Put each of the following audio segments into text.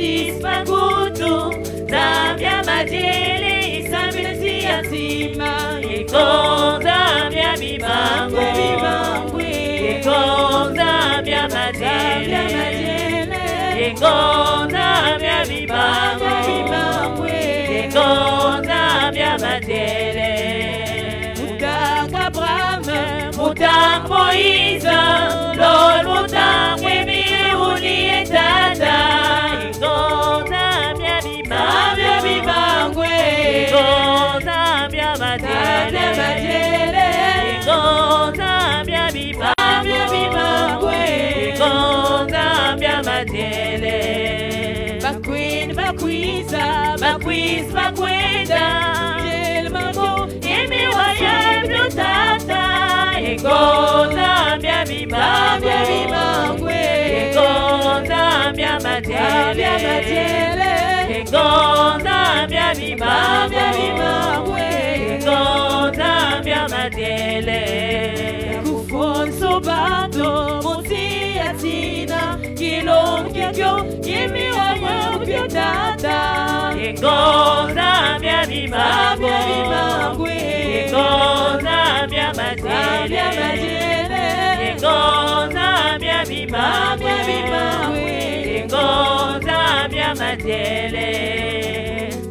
sis makutu Zambia majele isabili yatima Yeko Zambia mibango Yeko Zambia majele Yeko Zambia mibango Yeko Zambia majele Mutanga Abraham Mutanga Moïse Lord Mutanga Wemiuni etanda Yeko Zambia mibango Yeko Zambia majele Yeko Zambia mibango Yeko Zambia majele Bakwiza bakwenda Jelmamo Emi waya blutata Yeko Zambia mibango Yeko Zambia majele Yeko Zambia mibango Yeko Zambia majele Kufonso bando Muti atina Kilom kyo Yemi waya blutata Yeko Zambia mibango Yeko Zambia majele Yeko Zambia mibango Yeko Zambia majele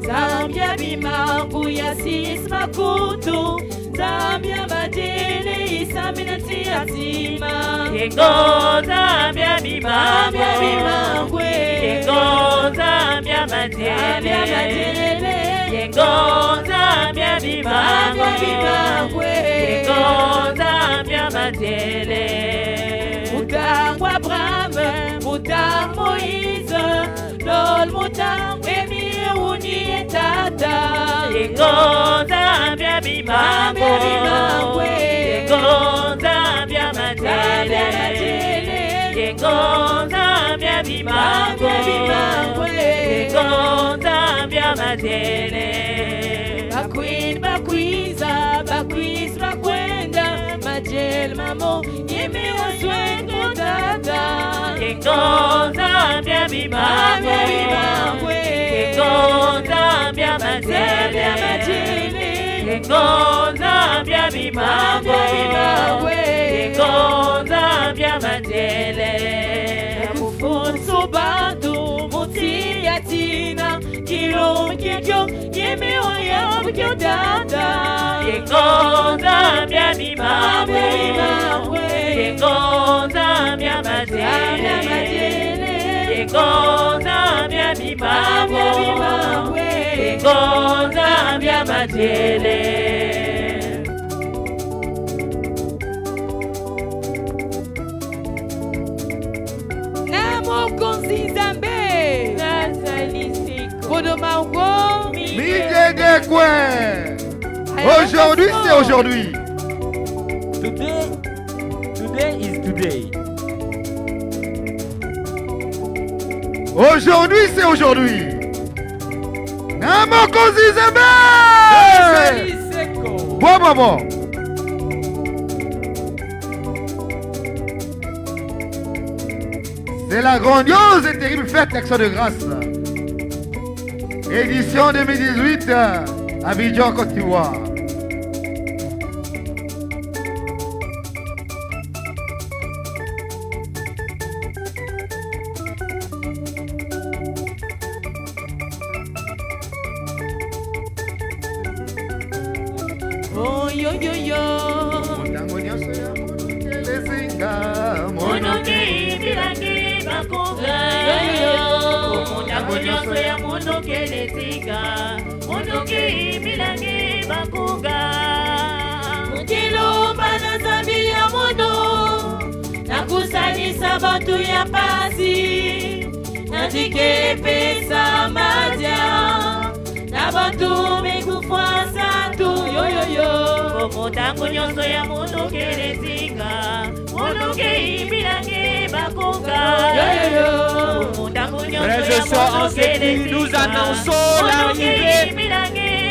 Zambia mibango ya sis makutu Zambia majele isamina tiatima Yeko Zambia mibango Yeko Zambia majele Yeko Zambia mibango Yeko Zambia majele Mutangwa Abraham Mutang Moïse Lol Mutang Emiuni etata Yeko Zambia mibango Yeko Zambia majele Yeko Zambia mibango Yeko Zambia majele Bakwiza bakwenda Majel mamo Yemi waswengu tata Yeko Zambia mibango Yeko Zambia majele Yeko Zambia mibango Yeko Zambia majele Kufonso bando Muti yatina Kilom kyo Yemi waya kyo tata Yeko Zambia mibango Yeko Zambia majele Yeko Zambia mibango Yeko Zambia majele Konzi Zambe Bodo Mango Mide de Kwen. Aujourd'hui c'est aujourd'hui. Today is today. Aujourd'hui c'est aujourd'hui. Namo Konzi Zambe. Bon maman. C'est la grandiose et terrible fête d'Action de Grâce. Édition 2018 à Abidjan, Côte d'Ivoire. Oh yo yo yo. Monoke bilangi bakuga. Monoke ya monoke lesiga. Monoke bilangi bakuga. Mukilomba na Zambia mono. Nakusanyisa bantu ya pasi. Natike pesa maja. Na bantu mekufuasa tu yo yo yo. Motango nyonso ya monoke lesiga. Monoke bilangi bakuga. Yo yo yo. Frères et sœurs en Jésus, nous annonçons l'arrivée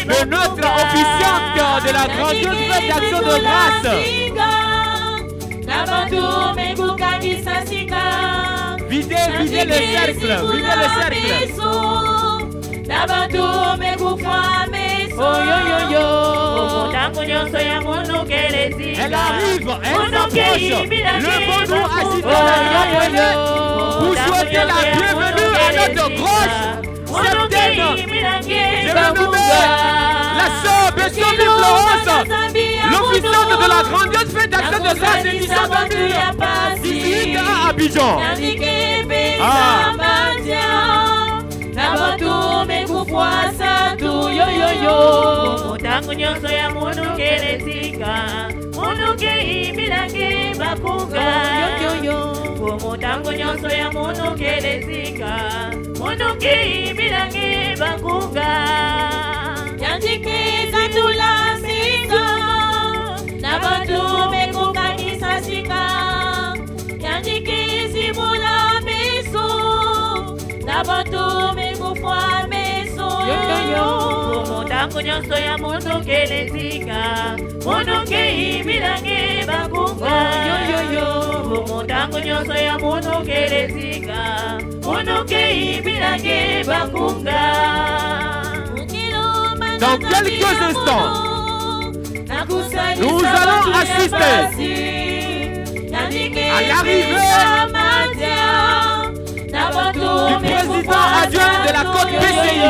de notre officiante de la grandieuse fête d'Action de Grâce. Videz le cercle. Videz le cercle. Elle arrive, elle s'approche. Levons-nous assis dans la grande. Vous souhaitez la bienvenue à notre grosse certaine. Je vais nommer la sœur Bessomi Florence, l'officiante de la grandiose fête d'action de grâce et ici à Abidjan. Dans quelques instants, nous allons assister à l'arrivée du président adjoint de la côte PCI.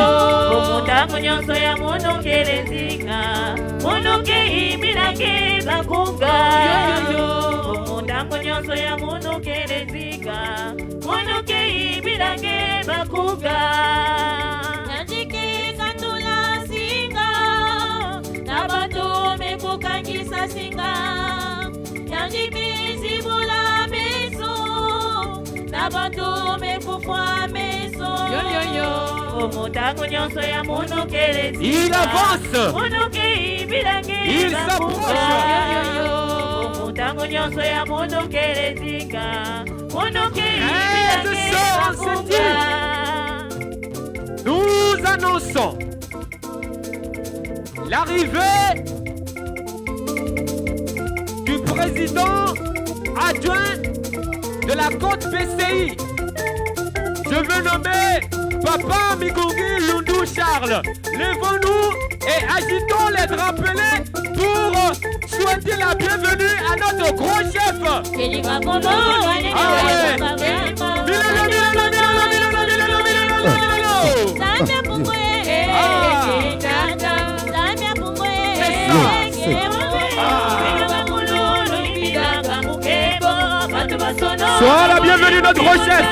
Il avance. Il s'approche. Nous annonçons l'arrivée du président adjoint de la côte PCI. Je veux nommer Papa Migungi Lundu Charles. Lèvons-nous et agitons les drapelés pour souhaiter la bienvenue à notre gros chef. Sois la bienvenue notre gros chef.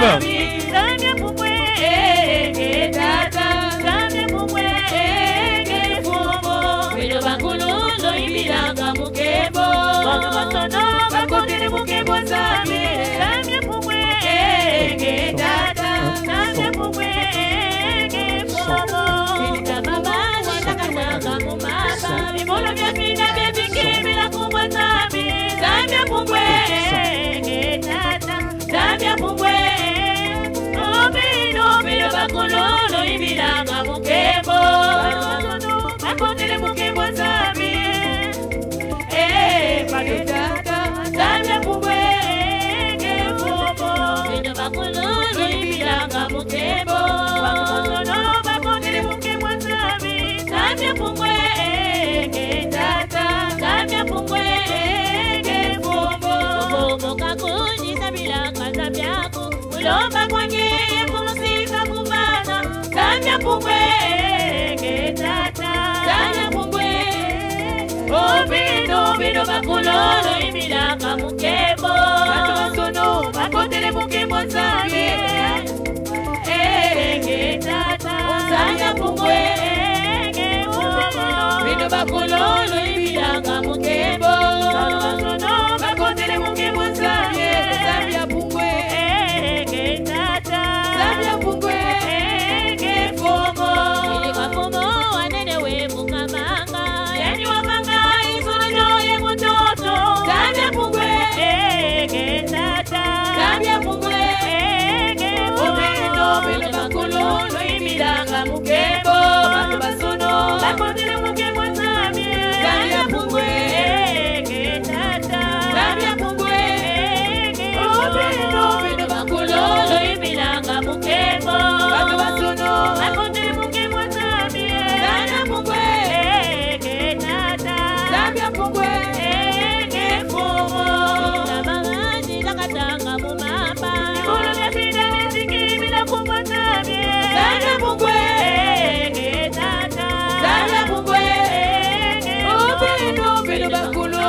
bakulo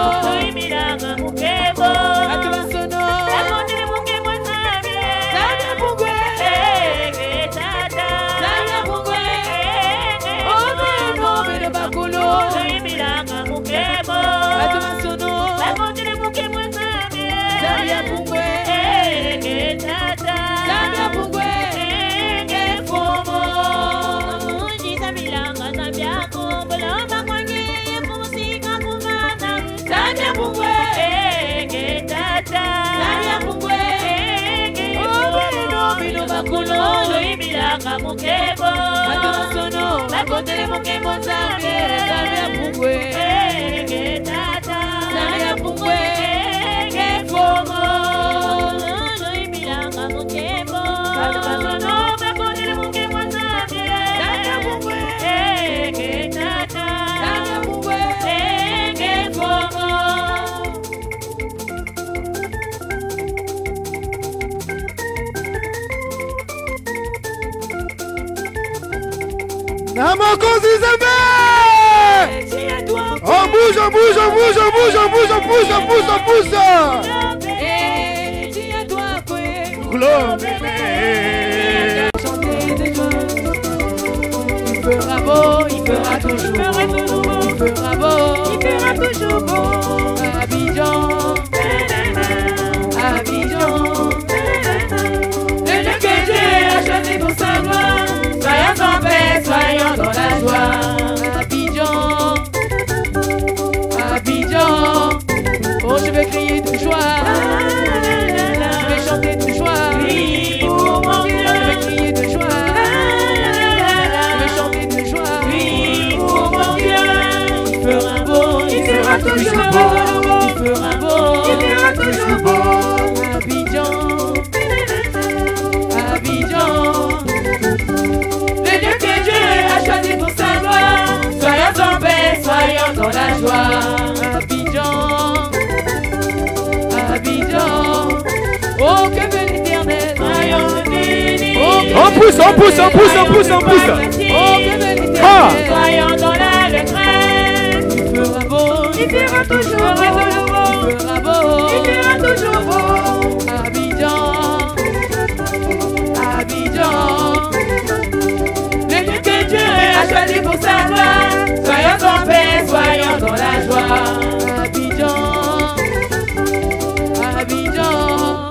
Imilanga mukebo Atubasono Akondele mukebo Nzambie Zambia mungwe Tata Zambia mungwe Obino bino bakulo Imilanga mukebo Atubasono Akondele mukebo Nzambie Zambia mungwe Tata Zambia mungwe Ngefomo Munji Zambilanga Zambia Kombola Makwange Musika Kumana Zambia mungwe Tata Zambia mungwe Obino bino bakulo Imilanga mukebo Atubasono Akondele mukebo Nzambie Zambia mungwe Tata Zambia mungwe Ngefomo Imilanga mukebo Atubasono Akondele mukebo Nzambie Zambia mungwe Tata Zambia mungwe Ngefomo Namakosi Zembe. On bouge, on bouge, on bouge, on bouge, on bouge, on bouge, on bouge, on bouge. Il fera beau, il fera toujours beau. Il fera beau, il fera toujours beau. Abidjan, Abidjan. Le Dieu que Dieu a choisi pour sa gloire. Soyons en paix, soyons dans la joie. Abidjan, Abidjan. Oh, je vais crier de joie. Je vais chanter de joie. Oui, pour mon Dieu. Je vais crier de joie. Je vais chanter de joie. Oui, pour mon Dieu. Il fera beau, il fera toujours beau. Il fera beau, il fera toujours beau. Abidjan, Abidjan. Le Dieu que Dieu a choisi pour sa gloire. Soyons en paix, soyons dans la joie. Abidjan, Abidjan. Oh, que veut l'Éternel. Soyons unis. On pousse, on pousse, on pousse, on pousse, on pousse. Oh, que veut l'Éternel. Soyons dans la détresse. Il fera beau, il fera toujours beau. Il fera beau, il fera toujours beau. Abidjan, Abidjan. Le Dieu que Dieu a choisi pour sa gloire. Soyons en paix, soyons dans la joie. Abidjan, Abidjan.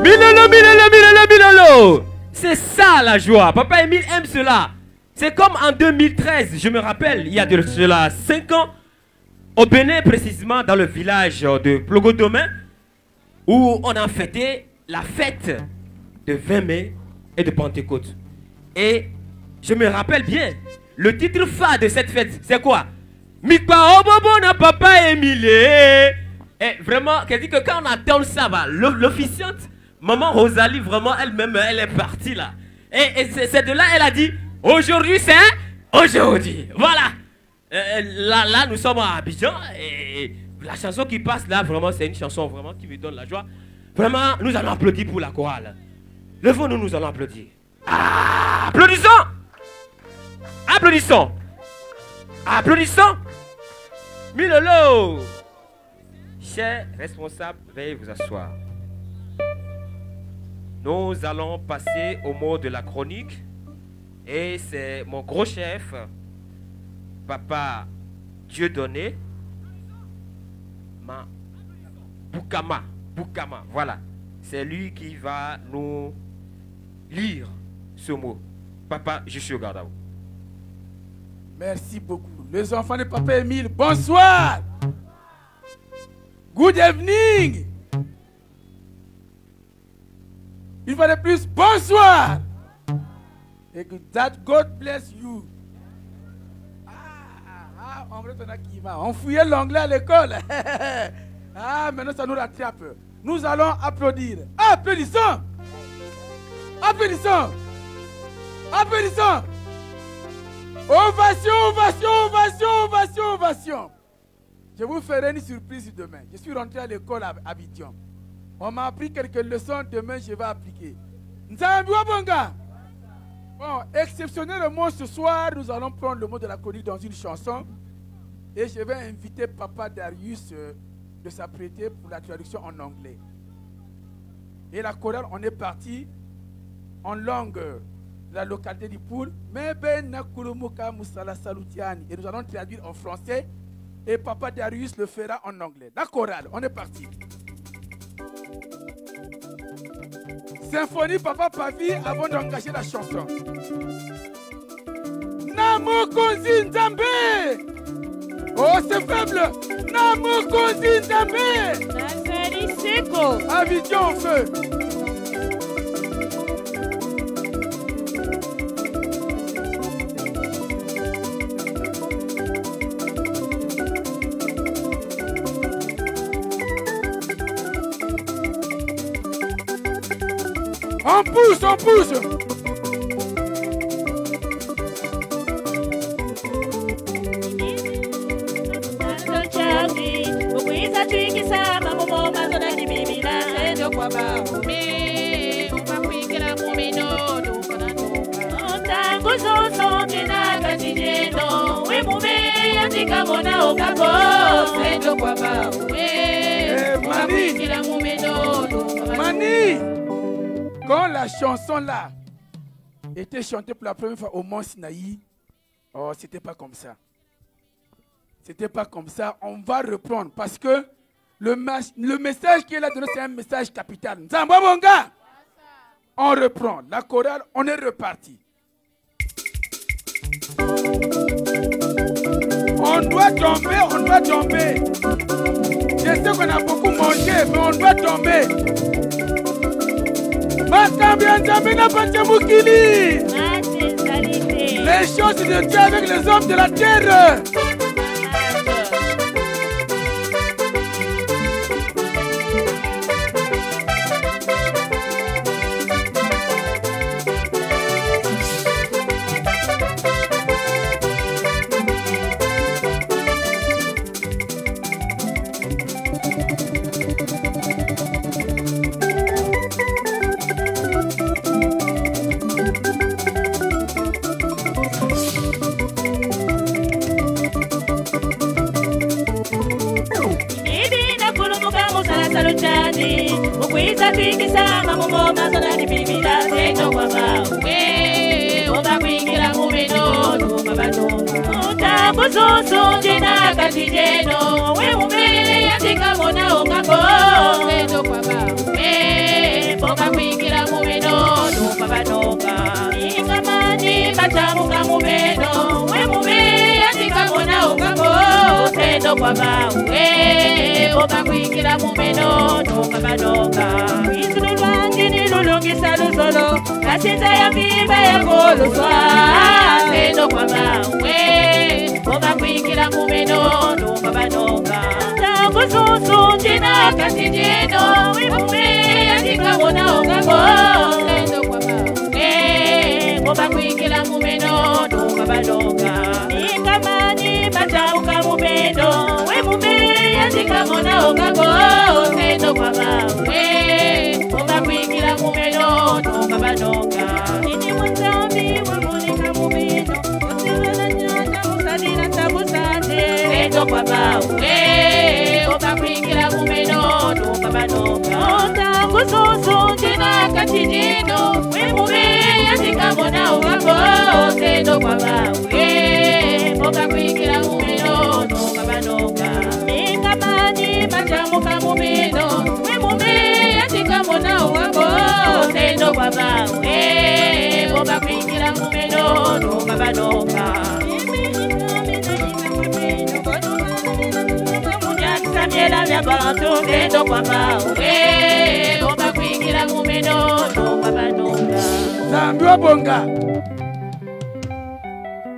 Milolo, milolo, milolo, milolo. C'est ça la joie. Papa Émile aime cela. C'est comme en 2013, je me rappelle, il y a de cela 5 ans, au Bénin, précisément dans le village de Plogodomain, où on a fêté la fête de 20 mai et de Pentecôte. Et je me rappelle bien, le titre phare de cette fête, c'est quoi? Mikpa Obobo na Papa Émile. Et vraiment, qu'elle dit que quand on attend ça, l'officiante, maman Rosalie, vraiment elle-même, elle est partie là. Et c'est de là, elle a dit, aujourd'hui c'est aujourd'hui. Voilà. Là, nous sommes à Abidjan et la chanson qui passe là, vraiment, c'est une chanson vraiment qui me donne la joie. Vraiment, nous allons applaudir pour la chorale. Levons-nous, nous allons applaudir. Ah, applaudissons! Applaudissons! Applaudissons! Milolo! Chers responsables, veuillez vous asseoir. Nous allons passer au mot de la chronique. Et c'est mon gros chef, Papa Dieudonné Boukama, voilà. C'est lui qui va nous lire ce mot. Papa, je suis au garde à vous. Merci beaucoup. Les enfants de Papa Émile, bonsoir. Good evening. Une fois de plus, bonsoir. Et que that God bless you. On retourne à Kima. On fouillait l'anglais à l'école. Ah, maintenant ça nous rattrape. Nous allons applaudir. Applaudissons. Applaudissons. Applaudissons. Ovation, ovation, ovation, ovation, ovation. Je vous ferai une surprise demain. Je suis rentré à l'école à Abidjan. On m'a appris quelques leçons. Demain, je vais appliquer. Bon, exceptionnellement, ce soir, nous allons prendre le mot de la chronique dans une chanson. Et je vais inviter Papa Darius de s'apprêter pour la traduction en anglais. Et la chorale, on est parti en langue de la localité du Poul. Et nous allons traduire en français. Et Papa Darius le fera en anglais. La chorale, on est parti. Symphonie Papa Pavi avant d'engager la chanson. Namo Konzi Nzambe. Oh, c'est faible. Namo Konzi Nzambe. Nazali Seko. Abidjan en feu. On pousse, on pousse. Mani, quand la chanson là était chantée pour la première fois au Mont Sinaï, oh, c'était pas comme ça. C'était pas comme ça. On va reprendre parce que le message qui est là donné, c'est un message capital. Nzambabonga. On reprend. La chorale, on est reparti. On doit tomber, on doit tomber. Je sais qu'on a beaucoup mangé, mais on doit tomber. Les choses de Dieu avec les hommes de la terre.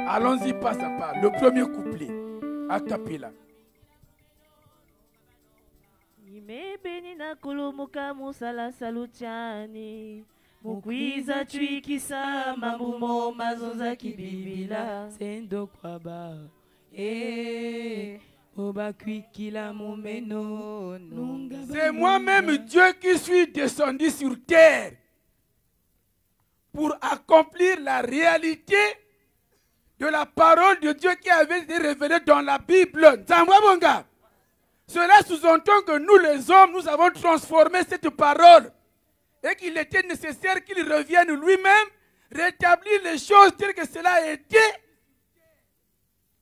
Allons-y pas à pas. Le premier couplet, a cappella. Mukwiza twikisa mambumo mazoza kibibila sendo kwaba c'est moi-même Dieu qui suis descendu sur terre pour accomplir la réalité de la parole de Dieu qui avait été révélée dans la Bible. Cela sous-entend que nous les hommes, nous avons transformé cette parole et qu'il était nécessaire qu'il revienne lui-même rétablir les choses telles que cela a été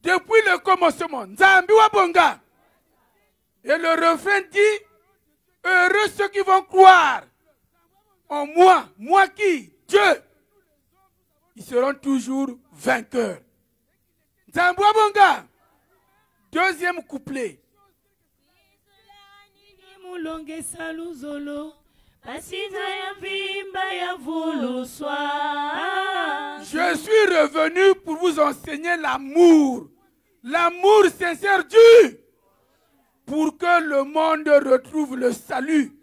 depuis le commencement. Et le refrain dit, heureux ceux qui vont croire en moi. Moi qui? Dieu. Ils seront toujours vainqueurs. Deuxième couplet. Je suis revenu pour vous enseigner l'amour. L'amour sincère Dieu. Pour que le monde retrouve le salut.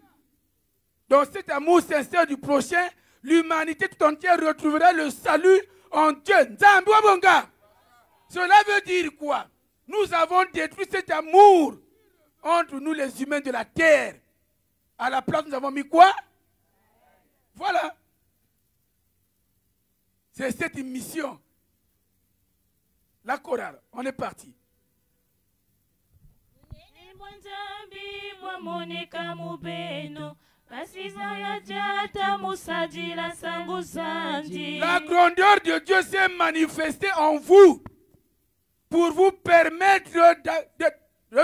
Dans cet amour sincère du prochain, l'humanité tout entière retrouvera le salut en Dieu. Cela veut dire quoi? Nous avons détruit cet amour entre nous les humains de la terre. À la place, nous avons mis quoi? Voilà. C'est cette mission. La chorale, on est parti. La grandeur de Dieu s'est manifestée en vous pour vous permettre de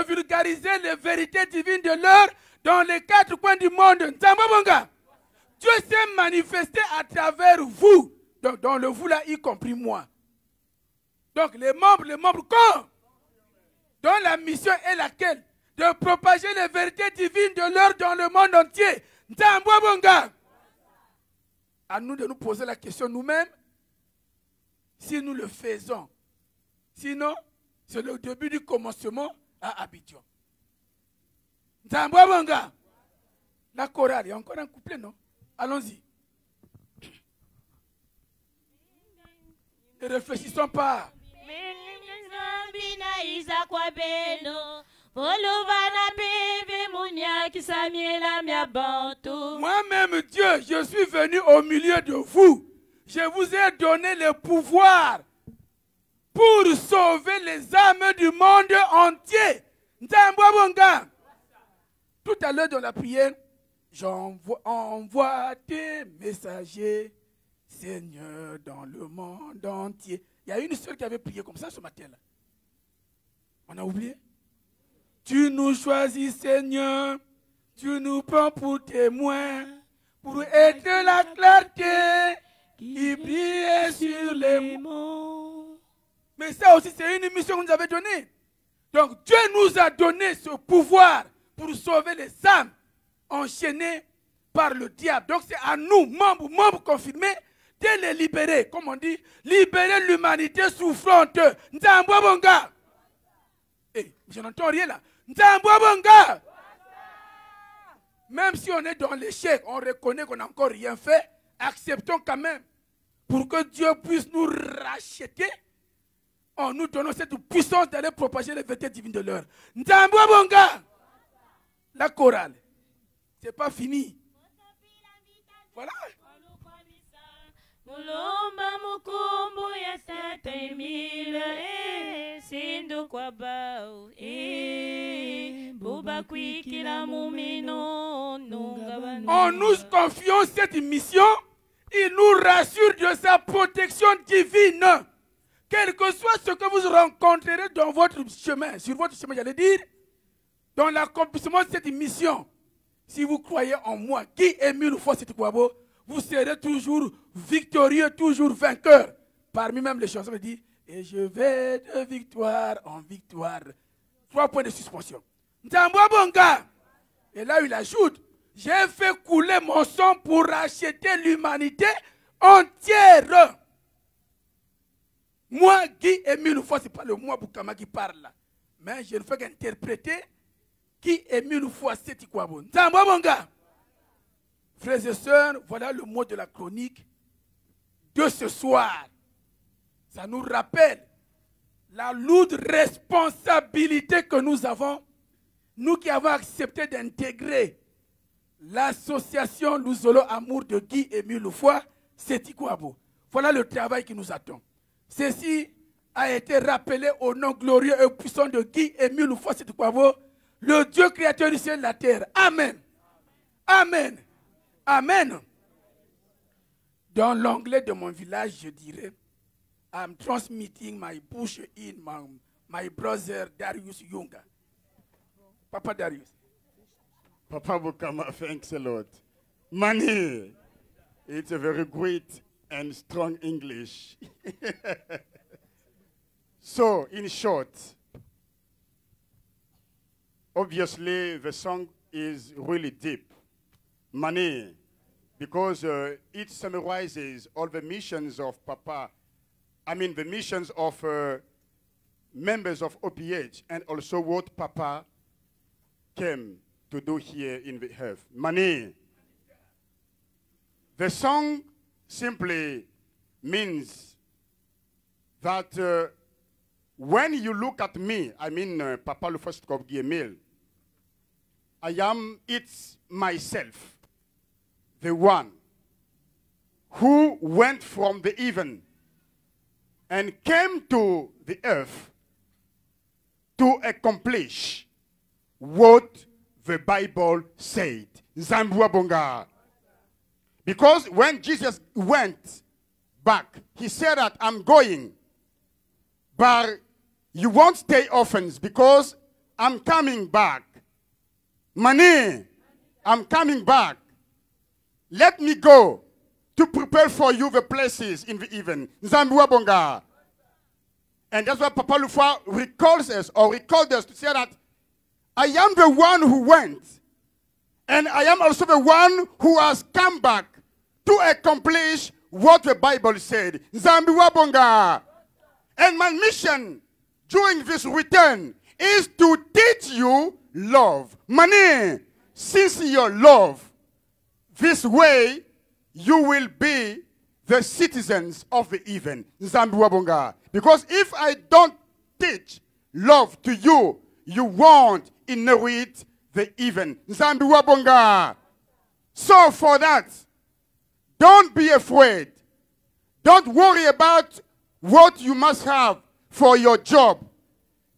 vulgariser les vérités divines de l'heure dans les quatre coins du monde. Dieu s'est manifesté à travers vous. Donc, dans le vous là, y compris moi. Donc les membres quand? Dont la mission est laquelle? De propager les vérités divines de l'heure dans le monde entier. À nous de nous poser la question nous-mêmes, si nous le faisons. Sinon, c'est le début du commencement à Abidjan. La chorale, il y a encore un couplet, non? Allons-y. Ne réfléchissons pas. Moi-même, Dieu, je suis venu au milieu de vous. Je vous ai donné le pouvoir pour sauver les âmes du monde entier. Tout à l'heure dans la prière, envoie tes messagers, Seigneur, dans le monde entier. Il y a une seule qui avait prié comme ça ce matin-là. On a oublié? Tu nous choisis, Seigneur. Tu nous prends pour témoins. Pour être la clarté qui brille sur les monts. Mais ça aussi, c'est une mission que nous avait donnée. Donc, Dieu nous a donné ce pouvoir pour sauver les âmes enchaînées par le diable. Donc, c'est à nous, membres confirmés, de les libérer. Comme on dit, libérer l'humanité souffrante. Je n'entends rien là. Même si on est dans l'échec, on reconnaît qu'on n'a encore rien fait, acceptons quand même pour que Dieu puisse nous racheter en nous donnant cette puissance d'aller propager les vérités divines de l'heure. La chorale, c'est pas fini. Voilà. En nous confiant cette mission, il nous rassure de sa protection divine. Quel que soit ce que vous rencontrerez dans votre chemin, sur votre chemin, j'allais dire, dans l'accomplissement de cette mission, si vous croyez en moi, qui est mieux fois cette Kwabo, vous serez toujours victorieux, toujours vainqueur. Parmi même les chansons, il dit, et je vais de victoire en victoire. 3 points de suspension. Et là, il ajoute, j'ai fait couler mon sang pour racheter l'humanité entière. Moi, Guy Émile Foy, ce n'est pas le moi Boukama qui parle là. Mais je ne fais qu'interpréter Guy Émile Foy, c'est quoi bon. Frères et sœurs, voilà le mot de la chronique de ce soir. Ça nous rappelle la lourde responsabilité que nous avons, nous qui avons accepté d'intégrer l'association Luzolo Amour de Guy Émile Foy, c'est Ikwabo. Voilà le travail qui nous attend. Ceci a été rappelé au nom glorieux et puissant de Guy Émile Oufouassi-Tukwavo, le Dieu créateur du ciel et de la terre. Amen. Amen. Amen. Dans l'anglais de mon village, je dirais, I'm transmitting my push in my brother Darius Yunga. Papa Darius. Papa Bukama, thanks a lot. Money. It's a very great and strong English. So, in short, obviously the song is really deep. Money, because it summarizes all the missions of Papa, I mean the missions of members of OPH, and also what Papa came to do here in the earth. Money. The song simply means that when you look at me, I mean Papa Oufouassi-Tukwavo Guy Émile, it's myself, the one who went from the heaven and came to the earth to accomplish what the Bible said. Zambua Bonga. Because when Jesus went back, he said that I'm going, but you won't stay orphans because I'm coming back. Money, I'm coming back. Let me go to prepare for you the places in the heaven. Zambua Bonga. And that's why Papa Lufwa recalled us to say that I am the one who went, and I am also the one who has come back to accomplish what the Bible said. Zambua Bonga. And my mission during this return is to teach you love. Money, sincere love. This way, you will be the citizens of the heaven. Zambua Bonga. Because if I don't teach love to you, you won't inherit the heaven. Zambua Bonga. So for that, don't be afraid. Don't worry about what you must have for your job.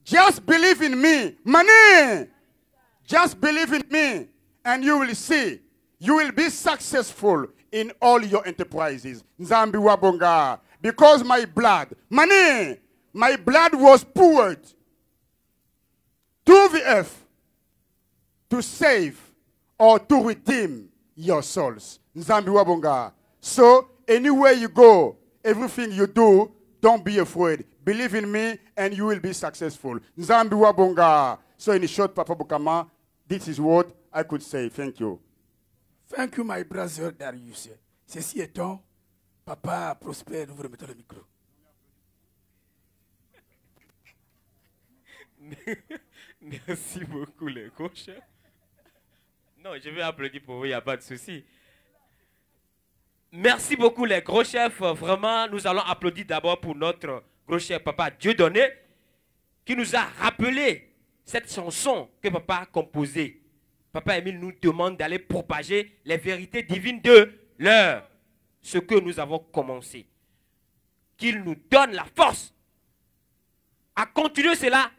Just believe in me. Money. Just believe in me and you will see. You will be successful in all your enterprises. Zambua Bonga. Because my blood, money, my blood was poured to the earth to save or to redeem your souls. Zambua Bonga. So, anywhere you go, everything you do, don't be afraid. Believe in me and you will be successful. Zambua Bonga. So, in short, Papa Bukama, this is what I could say. Thank you. Thank you, my brother Darius. Ceci étant, Papa Prosper, nous vous remettons le micro. Merci beaucoup, les gauches. Non, je vais applaudir pour vous, il n'y a pas de souci. Merci beaucoup, les gros chefs. Vraiment, nous allons applaudir d'abord pour notre gros chef, Papa Dieudonné, qui nous a rappelé cette chanson que Papa a composée. Papa Émile nous demande d'aller propager les vérités divines de l'heure. Ce que nous avons commencé. Qu'il nous donne la force à continuer cela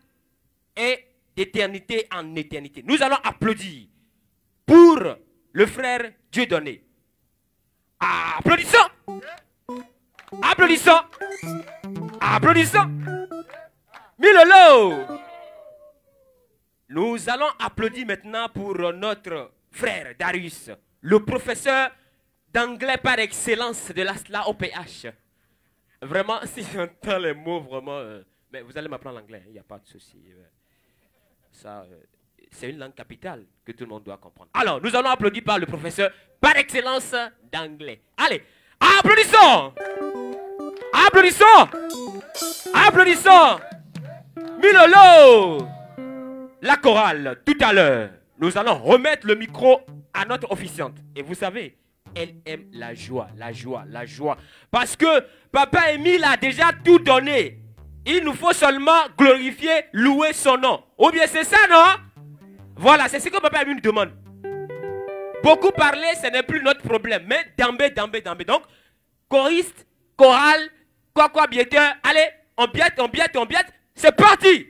et d'éternité en éternité. Nous allons applaudir pour le frère Dieudonné. Applaudissons. Applaudissons. Applaudissons. Milolo. Nous allons applaudir maintenant pour notre frère Darius, le professeur d'anglais par excellence de la OPH. Vraiment, si j'entends les mots, vraiment... mais vous allez m'apprendre l'anglais, il n'y a pas de souci. Ça, c'est une langue capitale que tout le monde doit comprendre. Alors, nous allons applaudir par le professeur par excellence d'anglais. Allez, applaudissons! Applaudissons! Applaudissons! Milolo! La chorale, tout à l'heure, nous allons remettre le micro à notre officiante. Et vous savez, elle aime la joie, la joie, la joie. Parce que Papa Émile a déjà tout donné. Il nous faut seulement glorifier, louer son nom. Ou bien c'est ça, non? Voilà, c'est ce que Papa Émile nous demande. Beaucoup parler, ce n'est plus notre problème. Mais d'ambé. Donc, choriste, chorale, quoi, biéteur, allez, on biette, on biette, on biette. C'est parti.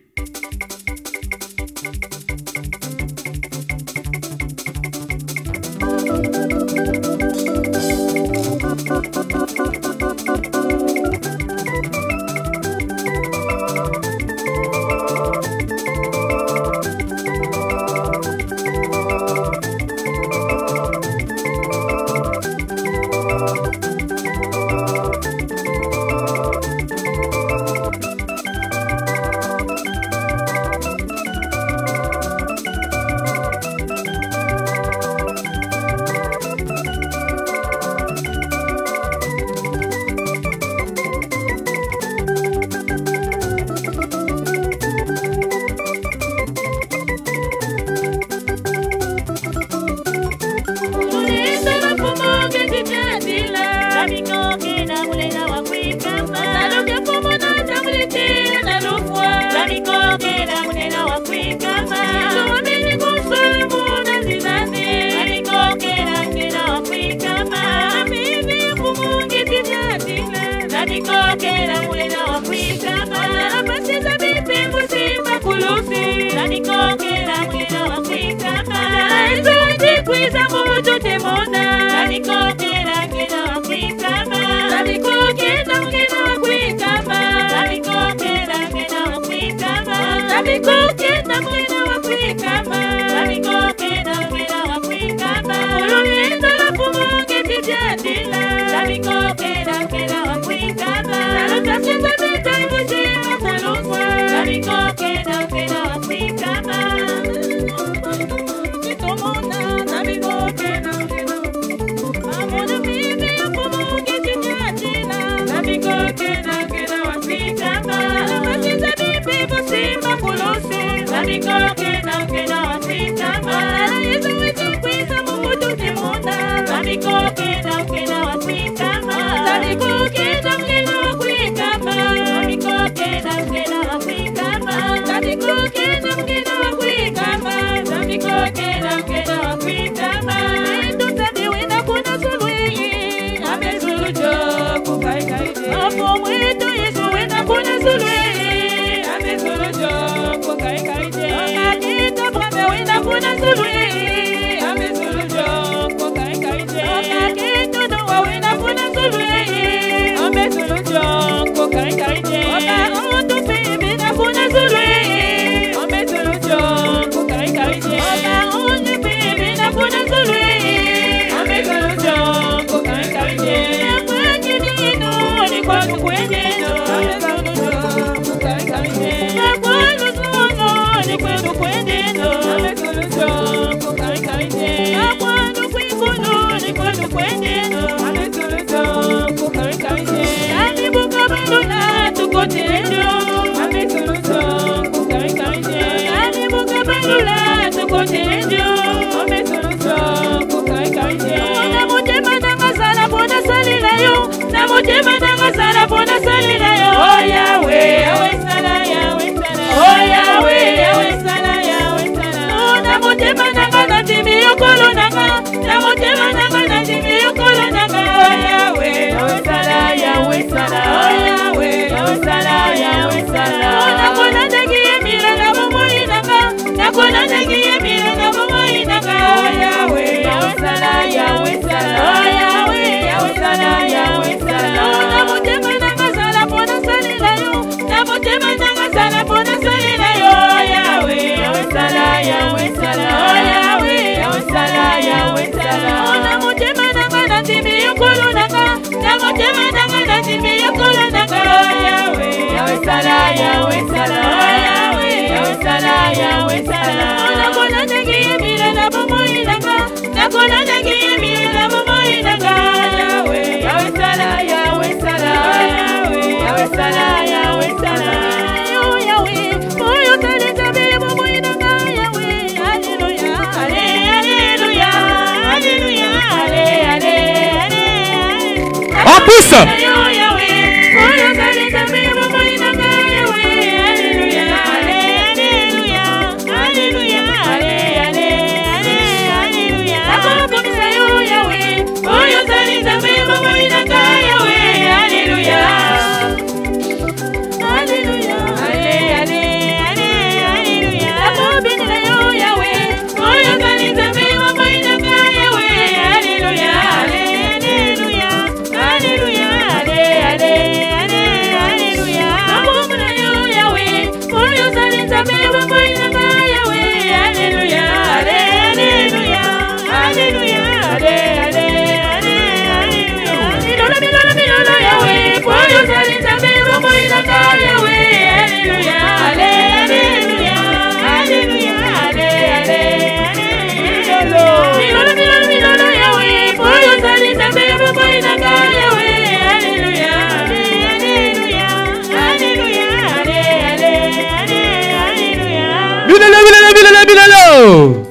Oh!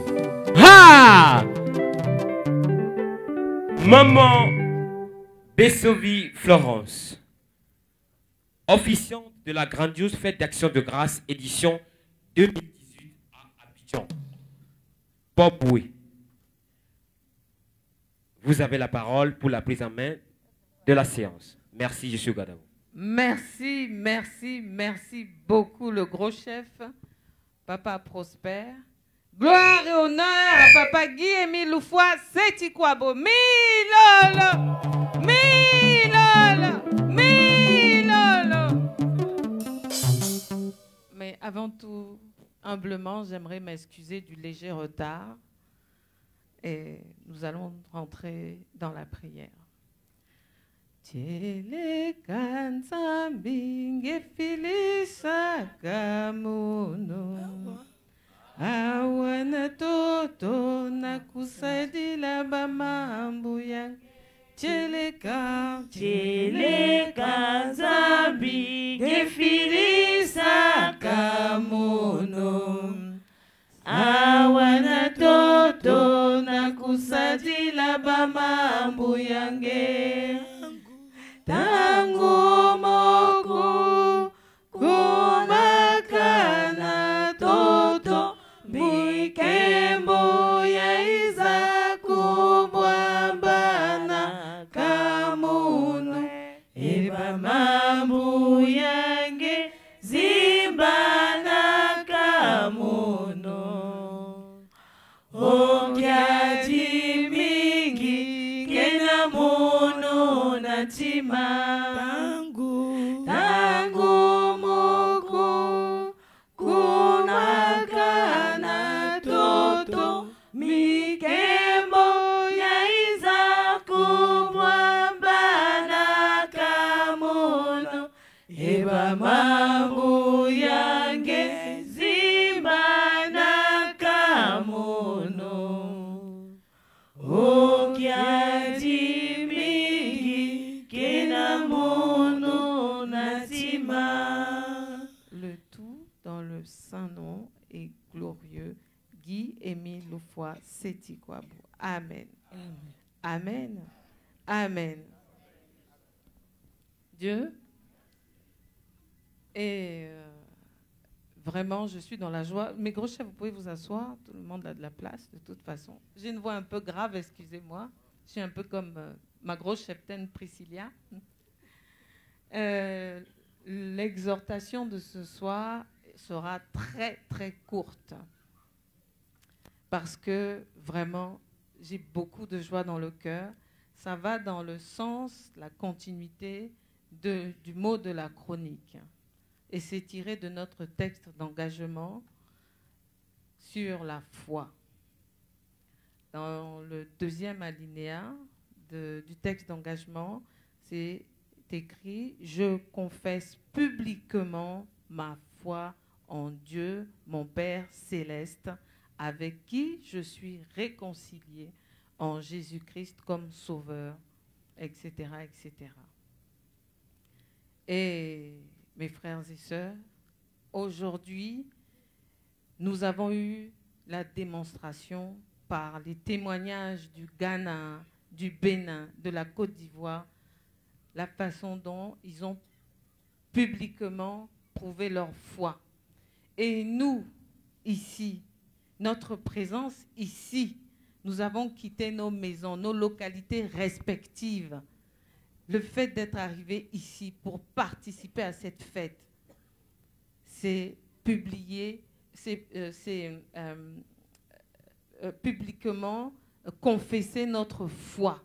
Ha! Maman Bessovi Florence, officiante de la grandiose fête d'action de grâce édition 2018 à Abidjan. Bob Boué. Vous avez la parole pour la prise en main de la séance. Merci, je suis Gadamou. Merci, merci, merci beaucoup le gros chef, Papa Prosper. Gloire et honneur à Papa Guy-Émile Loufoy, c'est Kwabo. Milolo, Milolo, Milolo. Mais avant tout, humblement, j'aimerais m'excuser du léger retard. Et nous allons rentrer dans la prière. Tele kanza binge filisa gamono awana toto na kusadila bamambuya tele kanza binge filisa gamono awana toto na kusadila bamambu yange tangu moku kumakana toto mikembo ya iza kubwambana kamuno eba mambu yange zimbana kamuno okyati mingi kena mono natima tangu moku kumakana toto mikembo ya iza kubwambana kamono eba mambu yange zimbana kamono okyati mingi kena mono natima. Le tout dans le saint nom et glorieux Guy-Émile Loufoy Seti Kwabo. Amen. Amen. Amen. Dieu. Et vraiment, je suis dans la joie. Mes gros chefs, vous pouvez vous asseoir. Tout le monde a de la place, de toute façon. J'ai une voix un peu grave, excusez-moi. Je suis un peu comme ma grosse cheptaine Priscilla. L'exhortation de ce soir sera très, très courte. Parce que, vraiment, j'ai beaucoup de joie dans le cœur. Ça va dans le sens, la continuité du mot de la chronique. Et c'est tiré de notre texte d'engagement sur la foi. Dans le deuxième alinéa du texte d'engagement, c'est écrit « Je confesse publiquement ma foi en Dieu, mon Père céleste, avec qui je suis réconcilié en Jésus-Christ comme Sauveur, etc. etc. » Et mes frères et sœurs, aujourd'hui, nous avons eu la démonstration par les témoignages du Ghana, du Bénin, de la Côte d'Ivoire, la façon dont ils ont publiquement prouvé leur foi. Et nous, ici, notre présence ici, nous avons quitté nos maisons, nos localités respectives. Le fait d'être arrivé ici pour participer à cette fête, c'est publier, c'est publiquement confesser notre foi.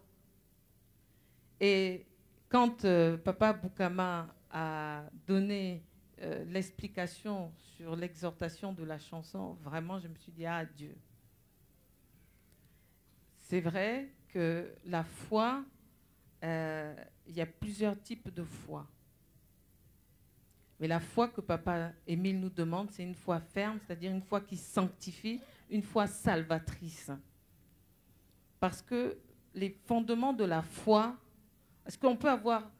Et quand Papa Boukama a donné l'explication sur l'exhortation de la chanson, vraiment, je me suis dit, ah Dieu. C'est vrai que la foi, il y a plusieurs types de foi. Mais la foi que Papa Émile nous demande, c'est une foi ferme, c'est-à-dire une foi qui sanctifie, une foi salvatrice. Parce que les fondements de la foi, est-ce qu'on peut avoir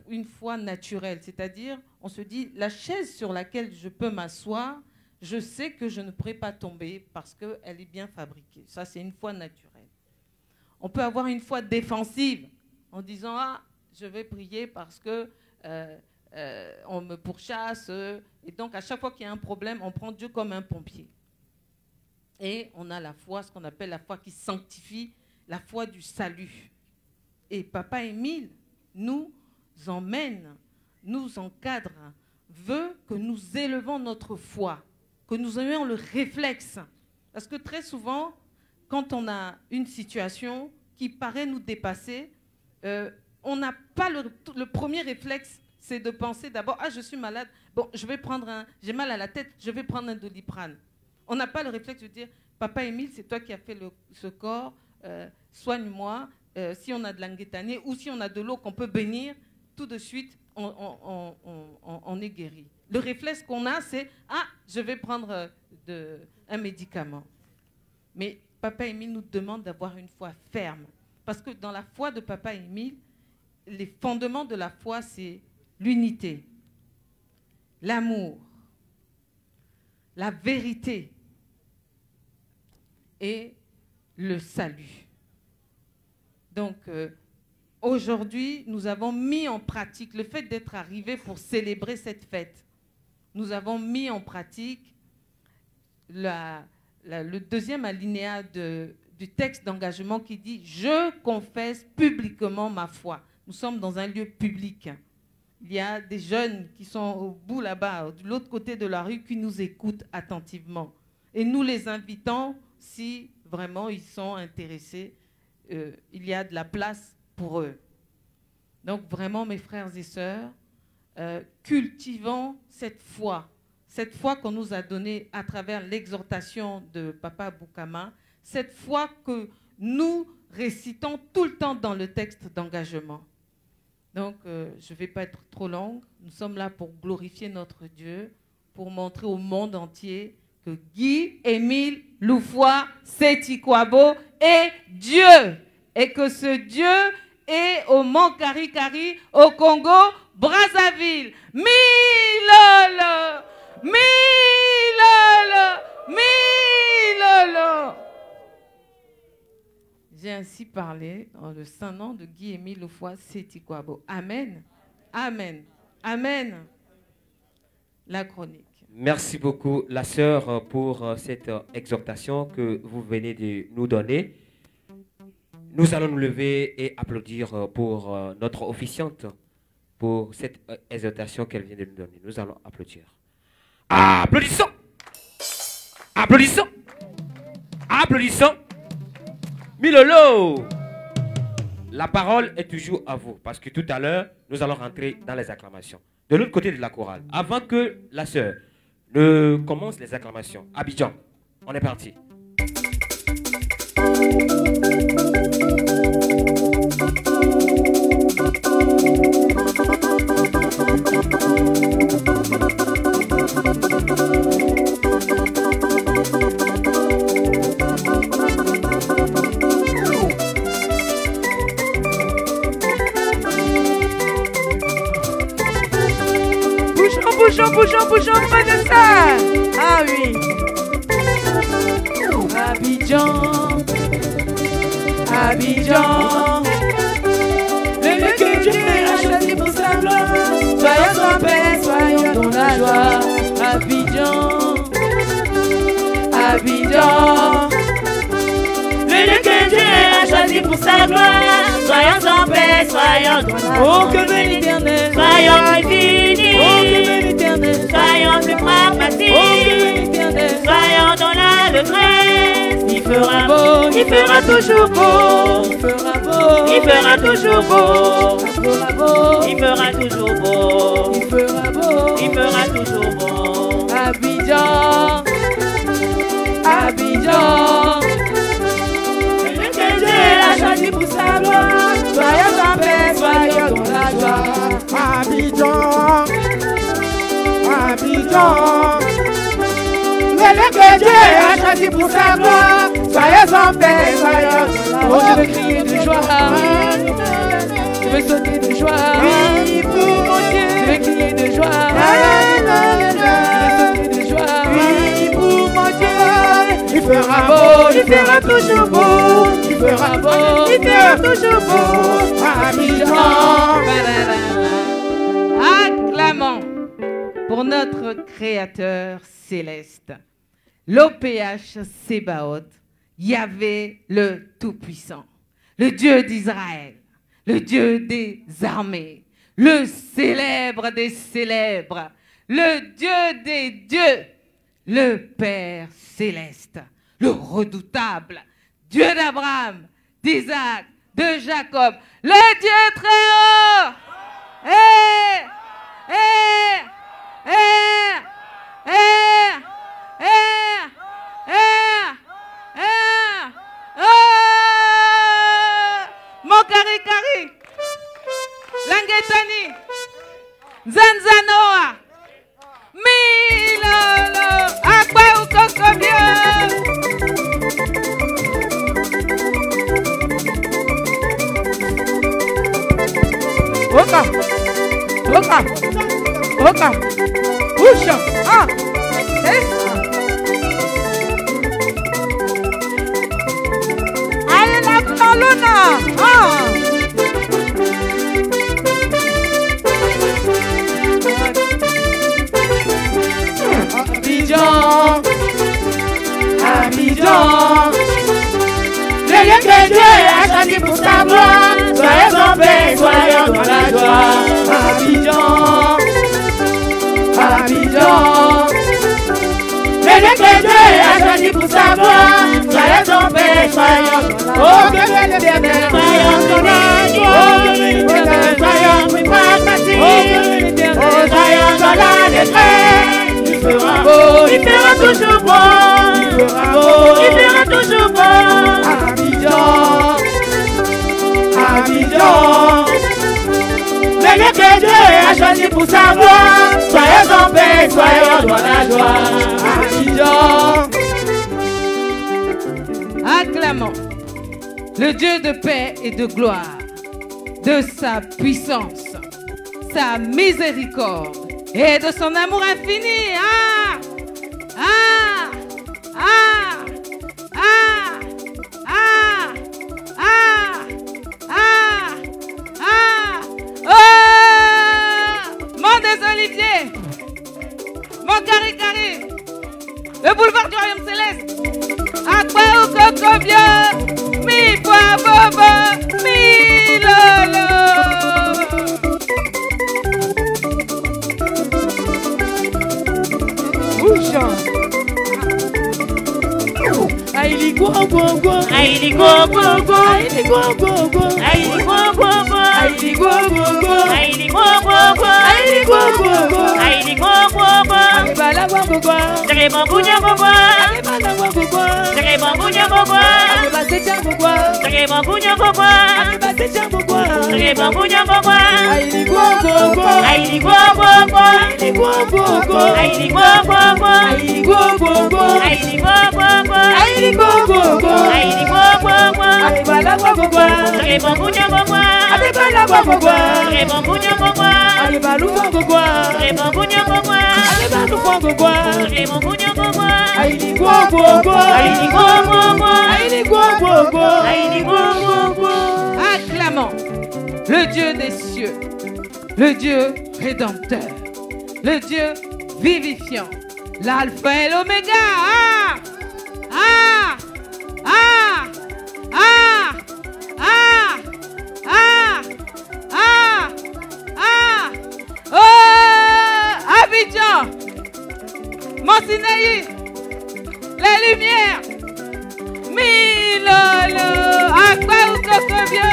une foi naturelle, c'est-à-dire on se dit, la chaise sur laquelle je peux m'asseoir, je sais que je ne pourrai pas tomber parce qu'elle est bien fabriquée. Ça, c'est une foi naturelle. On peut avoir une foi défensive en disant « Ah, je vais prier parce que on me pourchasse. » Et donc, à chaque fois qu'il y a un problème, on prend Dieu comme un pompier. Et on a la foi, ce qu'on appelle la foi qui sanctifie, la foi du salut. Et Papa Émile nous emmène, nous encadre, veut que nous élevons notre foi, que nous ayons le réflexe. Parce que très souvent, quand on a une situation qui paraît nous dépasser, on n'a pas le premier réflexe, c'est de penser d'abord, ah, je suis malade, bon, j'ai mal à la tête, je vais prendre un Doliprane. On n'a pas le réflexe de dire, Papa Émile, c'est toi qui as fait ce corps, soigne-moi, si on a de l'anguétané ou si on a de l'eau qu'on peut bénir, tout de suite, on est guéri. Le réflexe qu'on a, c'est « Ah, je vais prendre un médicament ». Mais Papa Émile nous demande d'avoir une foi ferme. Parce que dans la foi de Papa Émile, les fondements de la foi, c'est l'unité, l'amour, la vérité et le salut. Donc, aujourd'hui, nous avons mis en pratique le fait d'être arrivés pour célébrer cette fête. Nous avons mis en pratique le deuxième alinéa du texte d'engagement qui dit « Je confesse publiquement ma foi ». Nous sommes dans un lieu public. Il y a des jeunes qui sont au bout là-bas, de l'autre côté de la rue, qui nous écoutent attentivement. Et nous les invitons, si vraiment ils sont intéressés, il y a de la place pour eux. Donc vraiment, mes frères et sœurs, cultivons cette foi qu'on nous a donnée à travers l'exhortation de Papa Boukama, cette foi que nous récitons tout le temps dans le texte d'engagement. Donc, je ne vais pas être trop longue. Nous sommes là pour glorifier notre Dieu, pour montrer au monde entier que Guy Émile Loufoua Sétikwabo est Dieu. Et que ce Dieu est au Mont Kari-Kari, au Congo, Brazzaville. Milolo! Milolo! Milolo! J'ai ainsi parlé dans le saint nom de Guy Émile Loufoua Sétikwabo. Amen. Amen. Amen. La chronique. Merci beaucoup, la sœur, pour cette exhortation que vous venez de nous donner. Nous allons nous lever et applaudir pour notre officiante, pour cette exhortation qu'elle vient de nous donner. Nous allons applaudir. Applaudissons! Applaudissons! Applaudissons! Milolo! La parole est toujours à vous, parce que tout à l'heure, nous allons rentrer dans les acclamations. De l'autre côté de la chorale, avant que la sœur ne commence les acclamations, Abidjan, on est parti. Bougeons, pas de ça. Ah oui. Abidjan, Abidjan, le lieu que Dieu a choisi pour sa gloire. Soyons en paix, soyons dans la joie. Abidjan, Abidjan, le lieu que Dieu a choisi pour sa gloire. Soyons en paix, soyons dans la joie. Oh, que veut l'Éternel, soyons infinis. Oh, que veut l'Éternel, soyons plus pragmatiques. Oh, que veut l'Éternel, soyons dans la détresse. Il fera beau, il fera toujours beau. Il fera beau, il fera toujours beau. Il fera toujours beau. Il fera beau, il fera toujours beau. Abidjan, Abidjan, le que Dieu a choisi pour sa gloire. Soyons en paix, soyons dans la joie. Abidjan, Abidjan, le que Dieu a choisi pour sa gloire. Soyons en paix, soyons dans la joie. Oh, je vais crier de joie. Je vais sauter de joie. Oui, pour mon Dieu. Je vais crier de joie. Je vais sauter de joie. Oui. fera beau, il fera toujours beau, il fera beau, il fera toujours beau. Abidjan. Acclamons pour notre Créateur céleste, l'OPH Sébaoth, Yahvé le Tout-Puissant, le Dieu d'Israël, le Dieu des armées, le célèbre des célèbres, le Dieu des dieux, le Père céleste, le redoutable, Dieu d'Abraham, d'Isaac, de Jacob, le Dieu très haut. Mokarikari, Langetani, Zanzanoa, Milolo, Akwa Ukokobia. Oka, Oka, Oka, Usha, ah, allez la colonna, ah. Abidjan, Abidjan, le lieu que Dieu a choisi pour sa gloire, soyez en paix, soyez dans la joie. Abidjan, Abidjan, le lieu que Dieu a choisi pour sa gloire, soyez en paix, soyez dans la joie. Oh, que le bien-être, soyons dans la joie. Oh, que le bien-être, soyons plus pragmatiques. Oh, que le bien-être, soyons dans la détresse. Il fera beau, il fera toujours beau, il fera beau, il fera toujours beau. Abidjan, Abidjan, le lieu que Dieu a choisi pour sa gloire, soyez en paix, soyez dans la joie. Abidjan. Acclamons le Dieu de paix et de gloire, de sa puissance, sa miséricorde et de son amour infini. Ah! Ah! Ah! Ah! Ah! Ah! Ah! Ah! Oh! Mon des Oliviers, mon Caricari, le boulevard du Royaume Céleste, Akwa Ukokobia, mi Boa Bobo, mi Lolo. Aïli go go go, Aïli go go go, Aïli go go go, Aïli go go go, Aïli go go go, Aïli go go go, Aïli go go go, Aïli go go go. Bala go go go, Tere bambunya go go, bala go go go, tere bambunya go go, ba se cha go go, tere bambunya go go, ba se cha go go, tere bambunya go go, Aïli go go go, Aïli go go go, Aïli go go go, Aïli go go go, Aïli go go go, Aïli go go go, Aïli go go go, Aïli go go go, bala go go go, tere bambunya go go, bala go go go, tere bambunya go go, balu go go go, tere bambunya go go, balu go go, tere bambunya go go, Aïli go go go, Aïli go go go, Aïli go go go, Aïli go go go. Acclamons le Dieu des cieux, le Dieu rédempteur, le Dieu vivifiant, l'alpha et l'oméga. Ah! Ah! Ah! Ah! Ah! Ah! Ah! Ah! Oh! Abidjan! Monsinaï! La lumière! Milolo! Akwa Ukokobia!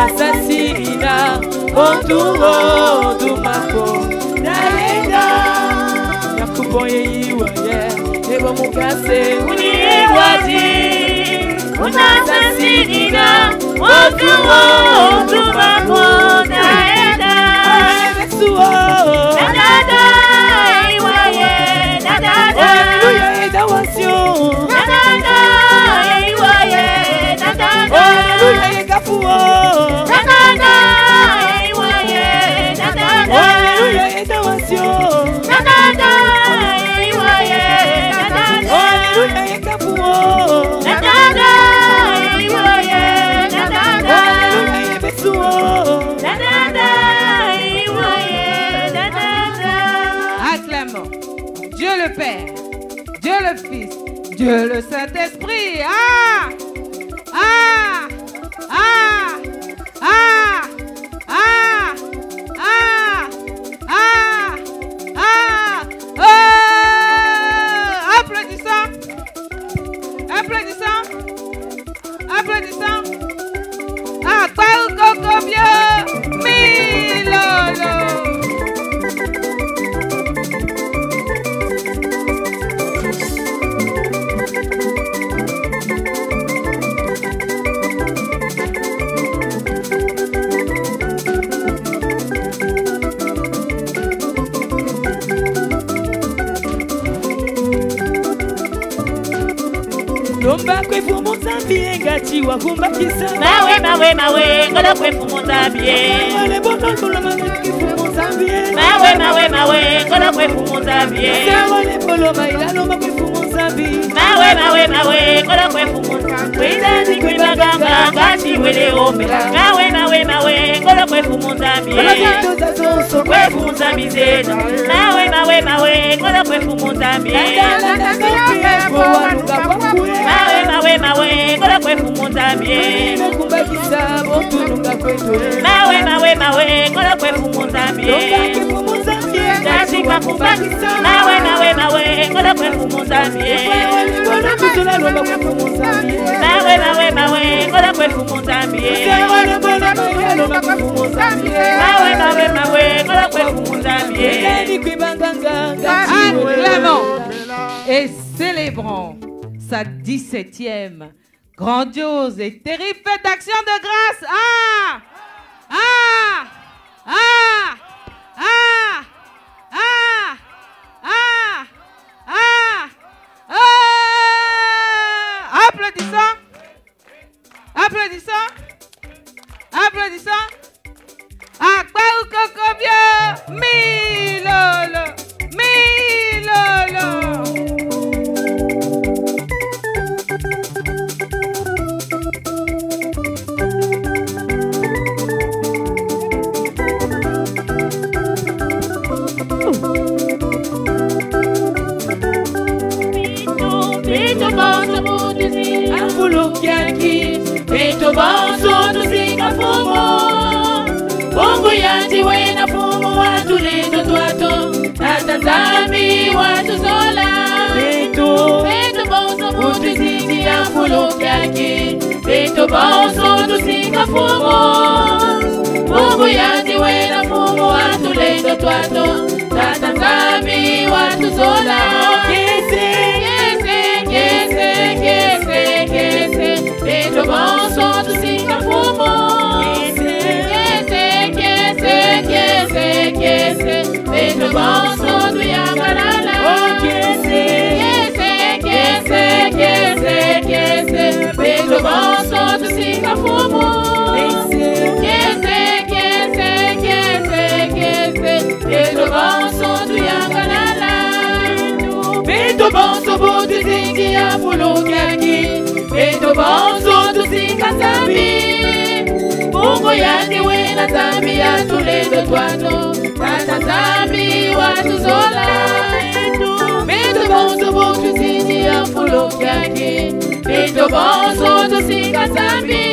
Assassina Oturo Dumako Naenda Yakuboye Iwaye Ebo Mukase Uniye waji Unasassinina Oturo Dumako Naenda Nadada Iwaye Nadada Hallelujah Dawasio Père, Dieu le Fils, Dieu le Saint-Esprit. Ah! Ah! Ah! Ah! Ah! Ah! Ah! Ah! Oh! Applaudissons! Applaudissons! Applaudissons! Ah! Pau Coco Vieux! Milolo! Lomba kwe fumu zambie ngati wakumbakisa. Mawe ngoda kwe fumu zambie. Wale bono loma kwe fumu zambie. Mawe ngoda kwe fumu zambie. Wale bolo maila loma kwe fumu zambie. Mawe ngoda kwe fumu zambie. Kwenda kwe baganga ngati wele omela. Mawe ngoda kwe fumu zambie. Kwe fumu zambie zeda. Mawe ngoda kwe fumu zambie. Mawe ngoda kwe fumu zambie. Kumbakisa botununga kwetu. Mawe ngoda kwe fumu zambie. Fumu zambie. Ndashika kumbakisa. Mawe ngoda kwe fumu zambie. Ngoda kuzula lomba kwe fumu zambie. Mawe ngoda kwe fumu zambie. Wale bono maila loma kwe fumu zambie. Mawe ngoda kwe fumu zambie. Acclamons et célébrons sa 17e grandiose et terrible fête d'action de grâce. Ah! Ah! Ah! Ah! Ah! Ah! Ah! Ah! Applaudissons! Applaudissons! Applaudissons! Akbarou Kokobio! Milolo! Milolo! Pito bonso muduzi. Ambulo kiaki. Pito bonso tuzinga fumo. Bongo yanti wena fumo watu leto twato. Tata zambi watu zola. Pito bonso muduzi. Ambulo kiaki. Pito bonso tuzinga fumo. Bongo yanti wena fumo watu leto twato. Tata zambi watu zola. Pito bonso tuzinga fumo. Pito bonso tuyangalala. Pito bonso tuzinga fumo. Pito bonso tuyangalala. Pito bonso butuzingi afulukaki. Pito bonso tuzinga zambi. Mungu yani wena zambi ya tuledo twato. Tata zambi watu zola. Pito bonso butuzingi afulukaki. Pito bonso tuzinga zambi.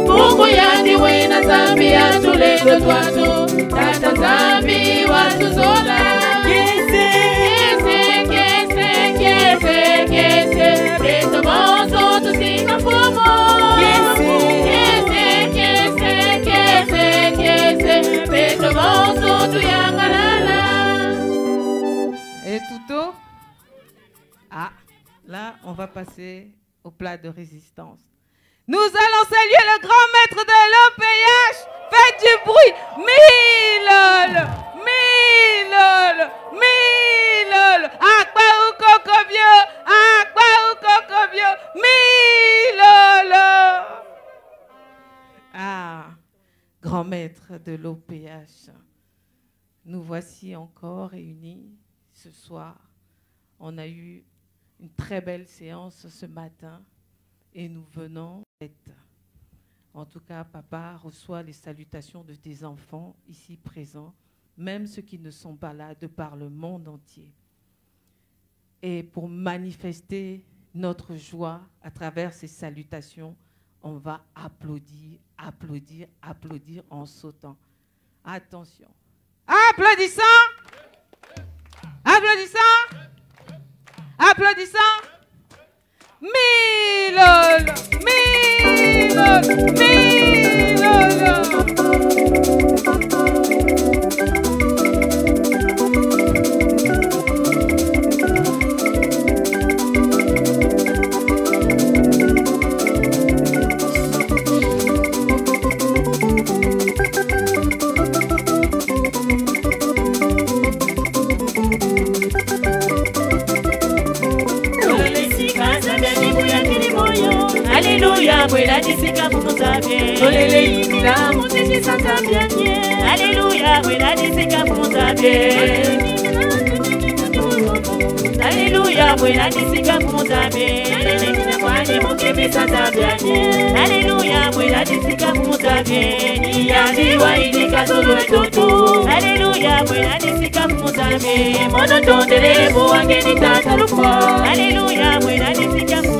Mungu yani wena zambi ya tuledo twato. Tata zambi watu zola. Pito bonso tuzinga fumo. Pito bonso tuyangalala. Et Touto? Ah, là, on va passer au plat de résistance. Nous allons saluer le grand maître de l'OPH. Faites du bruit. Milolo, Milolo, Milolo. Akbarou Kokobio, Akbarou Kokobio, Milolo. Ah, grand maître de l'OPH. Nous voici encore réunis ce soir. On a eu une très belle séance ce matin et nous venons d'être. En tout cas, papa reçoit les salutations de tes enfants ici présents, même ceux qui ne sont pas là, de par le monde entier. Et pour manifester notre joie à travers ces salutations, on va applaudir, applaudir, applaudir en sautant. Attention. Applaudissons. Applaudissons. Applaudissons. Milolo, Milolo, Milolo. Alléluia, bwela disika kumuzabye. Olele yimila mutesi sanzabye. Alléluia, bwela disika kumuzabye. Alléluia, bwela disika kumuzabye. Alele kwani mukemi sanzabye. Alléluia, bwela disika kumuzabye. Niyandiwa idika zulu etoto. Alléluia, bwela disika kumuzabye. Mono tondele bo wangeni tataluko. Alléluia, bwela disika kumuzabye.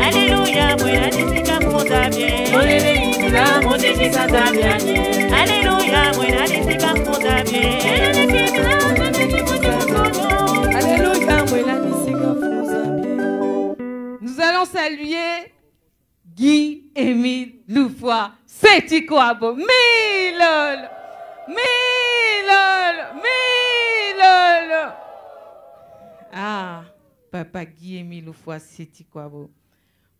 Alléluia, bwela disika kumuzabye. Olele yimila mutesi sanzabye. Alléluia, bwela disika kumuzabye. Alléluia, bwela disika kumuzabye. Nous allons saluer Guy-Émile Loufoy, Setikwabo. Milolo, Milolo, Milolo. Ah, Papa Guy-Émile Loufoy Setikwabo,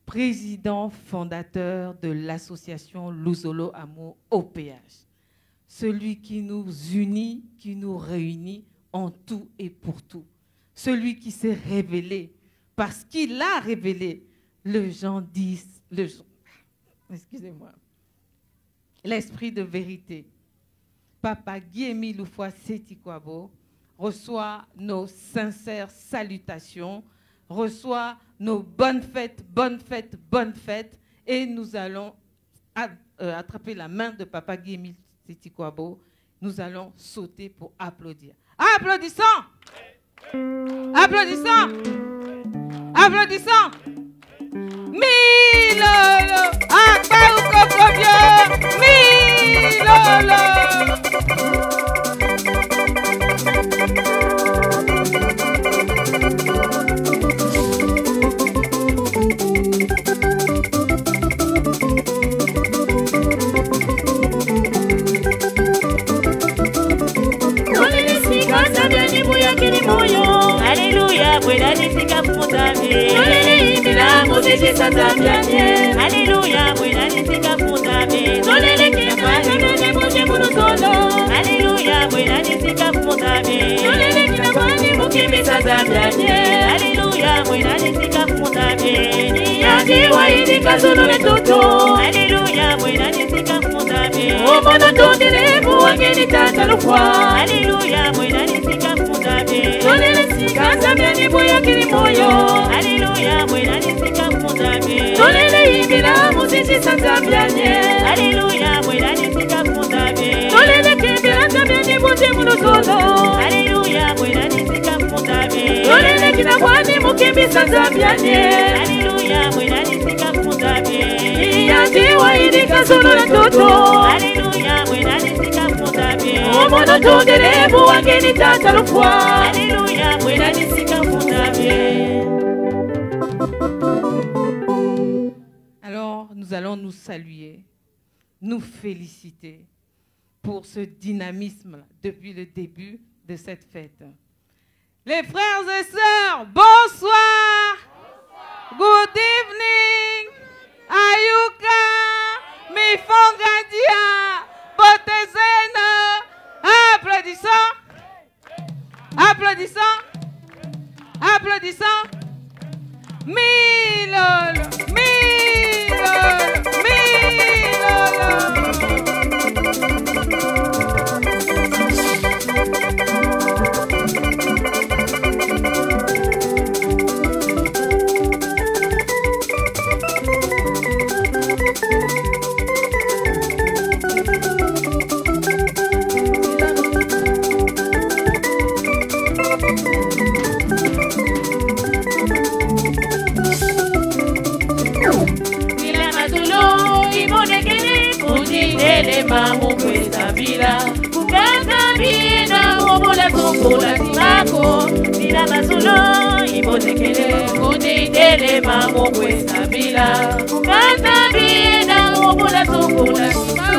président fondateur de l'association Luzolo Amour OPH. Celui qui nous unit, qui nous réunit en tout et pour tout. Celui qui s'est révélé, parce qu'il a révélé le Jean 10, excusez-moi, l'esprit de vérité. Papa Guy-Émile Loufoy Setikwabo reçoit nos sincères salutations, reçoit nos bonnes fêtes, bonnes fêtes, bonnes fêtes, et nous allons attraper la main de Papa Guy-Émile Setikwabo. Nous allons sauter pour applaudir. Applaudissons! Applaudissons! Applaudissons! Milolo! Akba ukokobyo! Milolo! Alléluia, bwela disika kumuzabye. Olele yimila mutesi sanzabye. Alléluia, bwela disika kumuzabye. Olele kinamwani muje munusolo. Alléluia, bwela disika kumuzabye. Olele kinamwani mukimi sanzabye. Alléluia, bwela disika kumuzabye. Niyandiwa idika zulu etoto. Alléluia, bwela disika kumuzabye. Omono tondele buwangeni tatalukwa. Alléluia, bwela disika kumuzabye. Olele sikazabye ni buya kiri moyo. Alléluia, bwela disika kumuzabye. Olele yimila mutesi sanzabye. Alléluia, bwela disika kumuzabye. Olele kembera zabye ni muje munusolo. Alléluia, bwela disika kumuzabye. Olele kinabwani mukimbi sanzabye. Alléluia, bwela disika kumuzabye. Niyandiwa idika zulu etoto. Alléluia, bwela disika kumuzabye. Omono tondele buwangeni tatalukwa. Alléluia, bwela disika kumuzabye. Alors, nous allons nous saluer, nous féliciter pour ce dynamisme depuis le début de cette fête. Les frères et sœurs, bonsoir. Good evening. Ayuka, Mifongadia, Botezena. Applaudissons. Applaudissons. Applaudissons. Milolo, Milolo, Milolo. Bola Timako, Nina Masolo, Ibotekele, Kunditele, Mamo, Kwesa Bila, Katabi, Namo, Bola Tukula,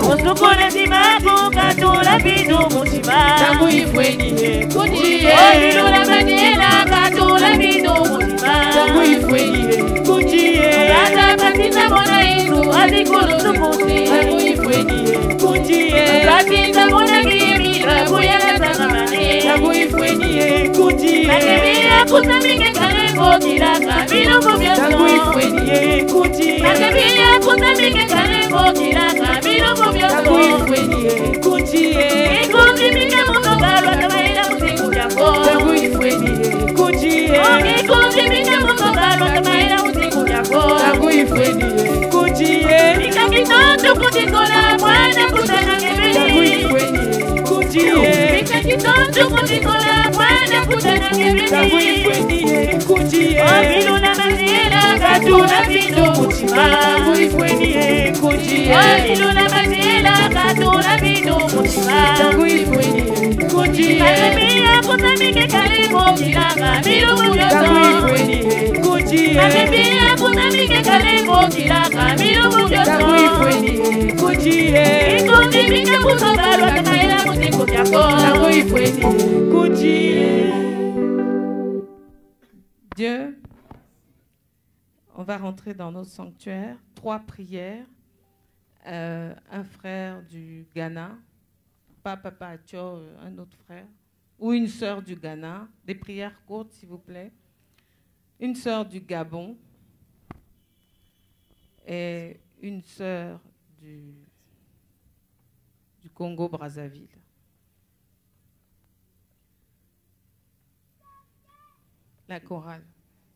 Osukule Timako, Katula, Bidu, Mutima, Tangu ifweni Kuchie Olilula Manela, Katula, Bidu, Mutima, Tangu ifweni Kuchie Kata Katina Mona Isu, Adikulu Suputi, Tangu ifweni Kuchie Katina Mona Gimira, Kuyana Tangamani, Tangu ifweni Kuchie Akebia Kutamike Kalebo, Kiraka, Bidu Mubioso, Tangu ifweni Kuchie Akebia Kutamike Kalebo, Kiraka, Bidu Tangu Mubioso, ifweni Kuchie Ikumbimika Mutogalo, Tamaida Musiku Jako, Tangu ifweni Kuchie Ikumbimika Mutogalo, Tamaida Musiku Jako, Tangu ifweni Kuchie Mika Kitoto Kutikola, Mwana Kutana Tangu Kebili, ifweni Kuchie Mika Kitoto Kutikola, Mwana Kutana Tangu Kebili, ifweni Kuchie Obiluna Mazela, Katuna Bidu Mutima, Tangu ifweni Kuchie Obiluna Mazela, Katuna Bidu Mutima, Tangu ifweni Kuchie Akebia Kutamike Kalebo, Kiraka, Bidu Tangu Mubioso, ifweni Kuchie Akebia Kutamike Kalebo, Kiraka, Bidu Tangu Mubioso, ifweni Kuchie Ikumbimika Mutogalo, Tamaida Musiku Tangu Jako, ifweni Kuchie. Dieu, on va rentrer dans notre sanctuaire. 3 prières. Un frère du Ghana, pas Papa Atio, un autre frère, ou une sœur du Ghana. Des prières courtes, s'il vous plaît. Une sœur du Gabon et une sœur du Congo-Brazzaville. La chorale.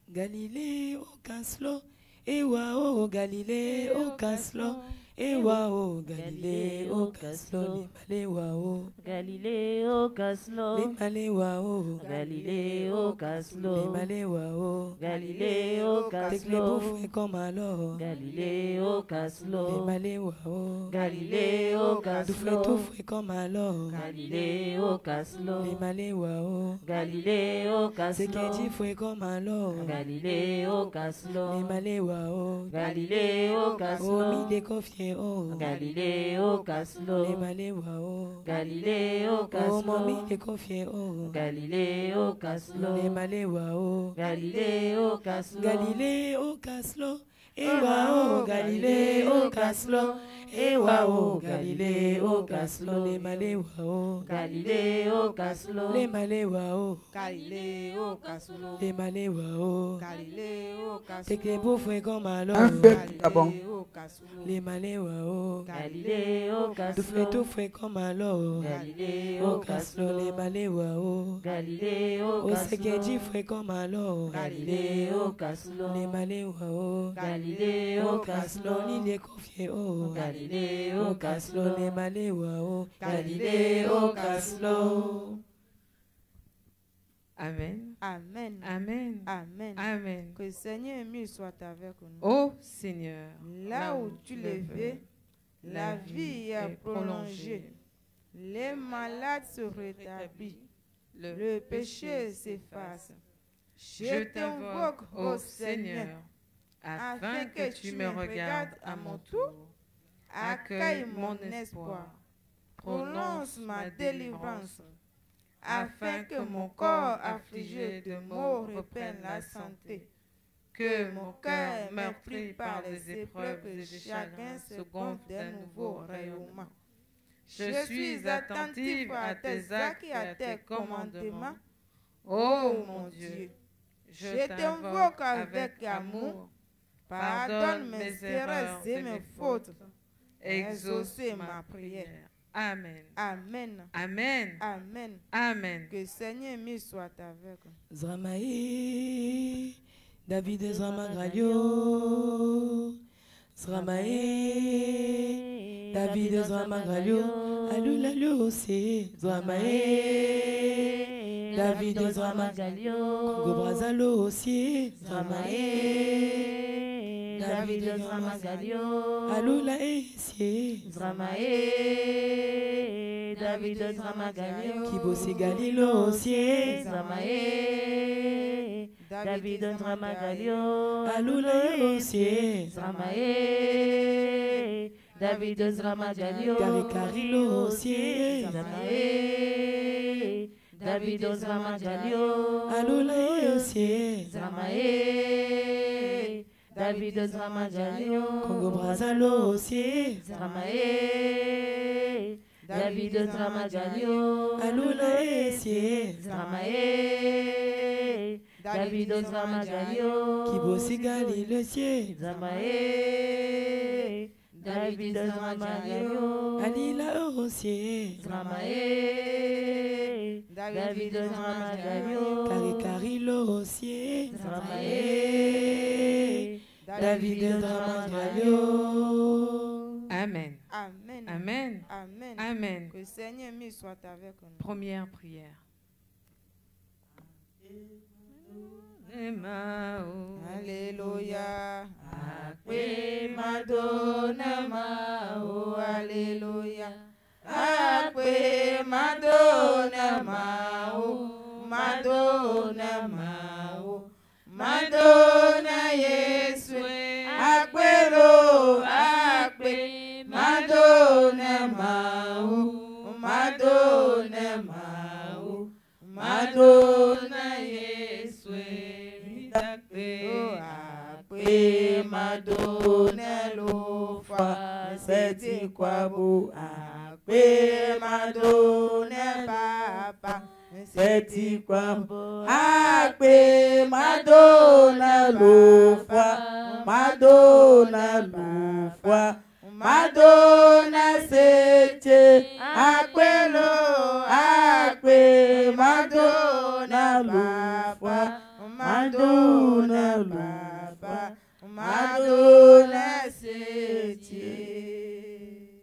Galilée au Caslo, Ewa o Galilée au Caslo, Ewa o Galilée au Caslo, Malewa o Galileo Caslo, Malewa o Galileo Caslo, Malewa o Galileo Tes clés Caslo, bouffées comme alors, Galileo Caslo, Malewa o Galileo Tout Caslo, fouet comme alors, Galileo Caslo, Malewa o Galileo C'est qui Caslo, dit fouet comme alors, Galileo Caslo, Malewa o Galileo Oh Caslo, mi déconfié o Galileo Caslo, Malewa o Galileo Oh Caslo, mami déconfié o Galileo Caslo, Malewa o Galileo Caslo, Galileo Caslo, Ewa o Galileo Caslo, Ewa o Galileo Caslo, le Malewa o Galileo Caslo, le Malewa o Galileo Caslo, le Malewa o Galileo Caslo, Tes clés bouffées comme alors, Un peuple Gabon. Galileo Caslo, le Malewa o Galileo Caslo, Tout fouet comme alors, Galileo Caslo, le Caslo, Malewa o Galileo Oh c'est qui dit Caslo, fouet comme alors, Galileo Caslo, le Malewa o Galileo Caslo, Caslo, il est confié o Galileo Caslo, Caslo, le Malewa o Galileo Caslo. Amen. Amen. Amen. Amen. Amen. Que le Seigneur mieux soit avec nous. Ô Seigneur, Là où tu le veux, la vie est prolongée. Les malades se rétablissent. Le péché s'efface. Je t'invoque, ô Seigneur, afin que tu me regardes à mon tour. accueille mon espoir. Prononce ma délivrance, afin que mon corps affligé de maux reprenne la santé. Que mon cœur meurtri par les épreuves de chacun se gonfle d'un nouveau rayonnement. Je suis attentif à tes actes et à tes commandements. Ô mon Dieu, Je t'invoque avec amour. Pardonne mes erreurs et mes fautes. Exaucez ma prière. Amen. Amen. Amen. Amen. Amen. Que le Seigneur me soit avec nous. Zramae, David Zramagalio, Zramae, David Zramagalio, Alulalio aussi, Zramae, David Zramagalio, Congo Brazzalo aussi, Zramae, David Dramagalio, Alula Esie, Dramae, David Dramagalio, Kibosi Galilo Sie, Dramae, David Dramagalio, Alula Esie, Dramae, David Dramagalio, Caricaro Sie, Dramae, David Dramagalio, Alula Esie, Dramae, David Dramagalio, Congo Brazzalo Sie, Dramae, David Dramagalio, Alula Esie, Dramae, David Dramagalio, Kibosi Galilo Sie, Dramae, David Dramagalio, Alila Osie, Dramae, David Dramagalio, Caricaro Sie, Dramae, David Dramagalio. Amen. Amen. Amen. Amen. Amen. Que le Seigneur mis soit avec nous. Première prière. Alléluia. Akwe Madonna Mao. Alléluia. Akwe Madonna Mao. Madonna Mao. Madonna Yesu. Akwelo. Akwe Madonna Mao. Madonna Mao. Madonna Yesu. Akwe Madonna Lofa. Seti Kwabu. Akwe Madonna Papa. Seti Kwabu. Akwe Madonna Lofa. Madonna Lofa. Madonna Sete. Akwelo. Akwe Madonna Lofa. Madonna Papa. Madonna Sete.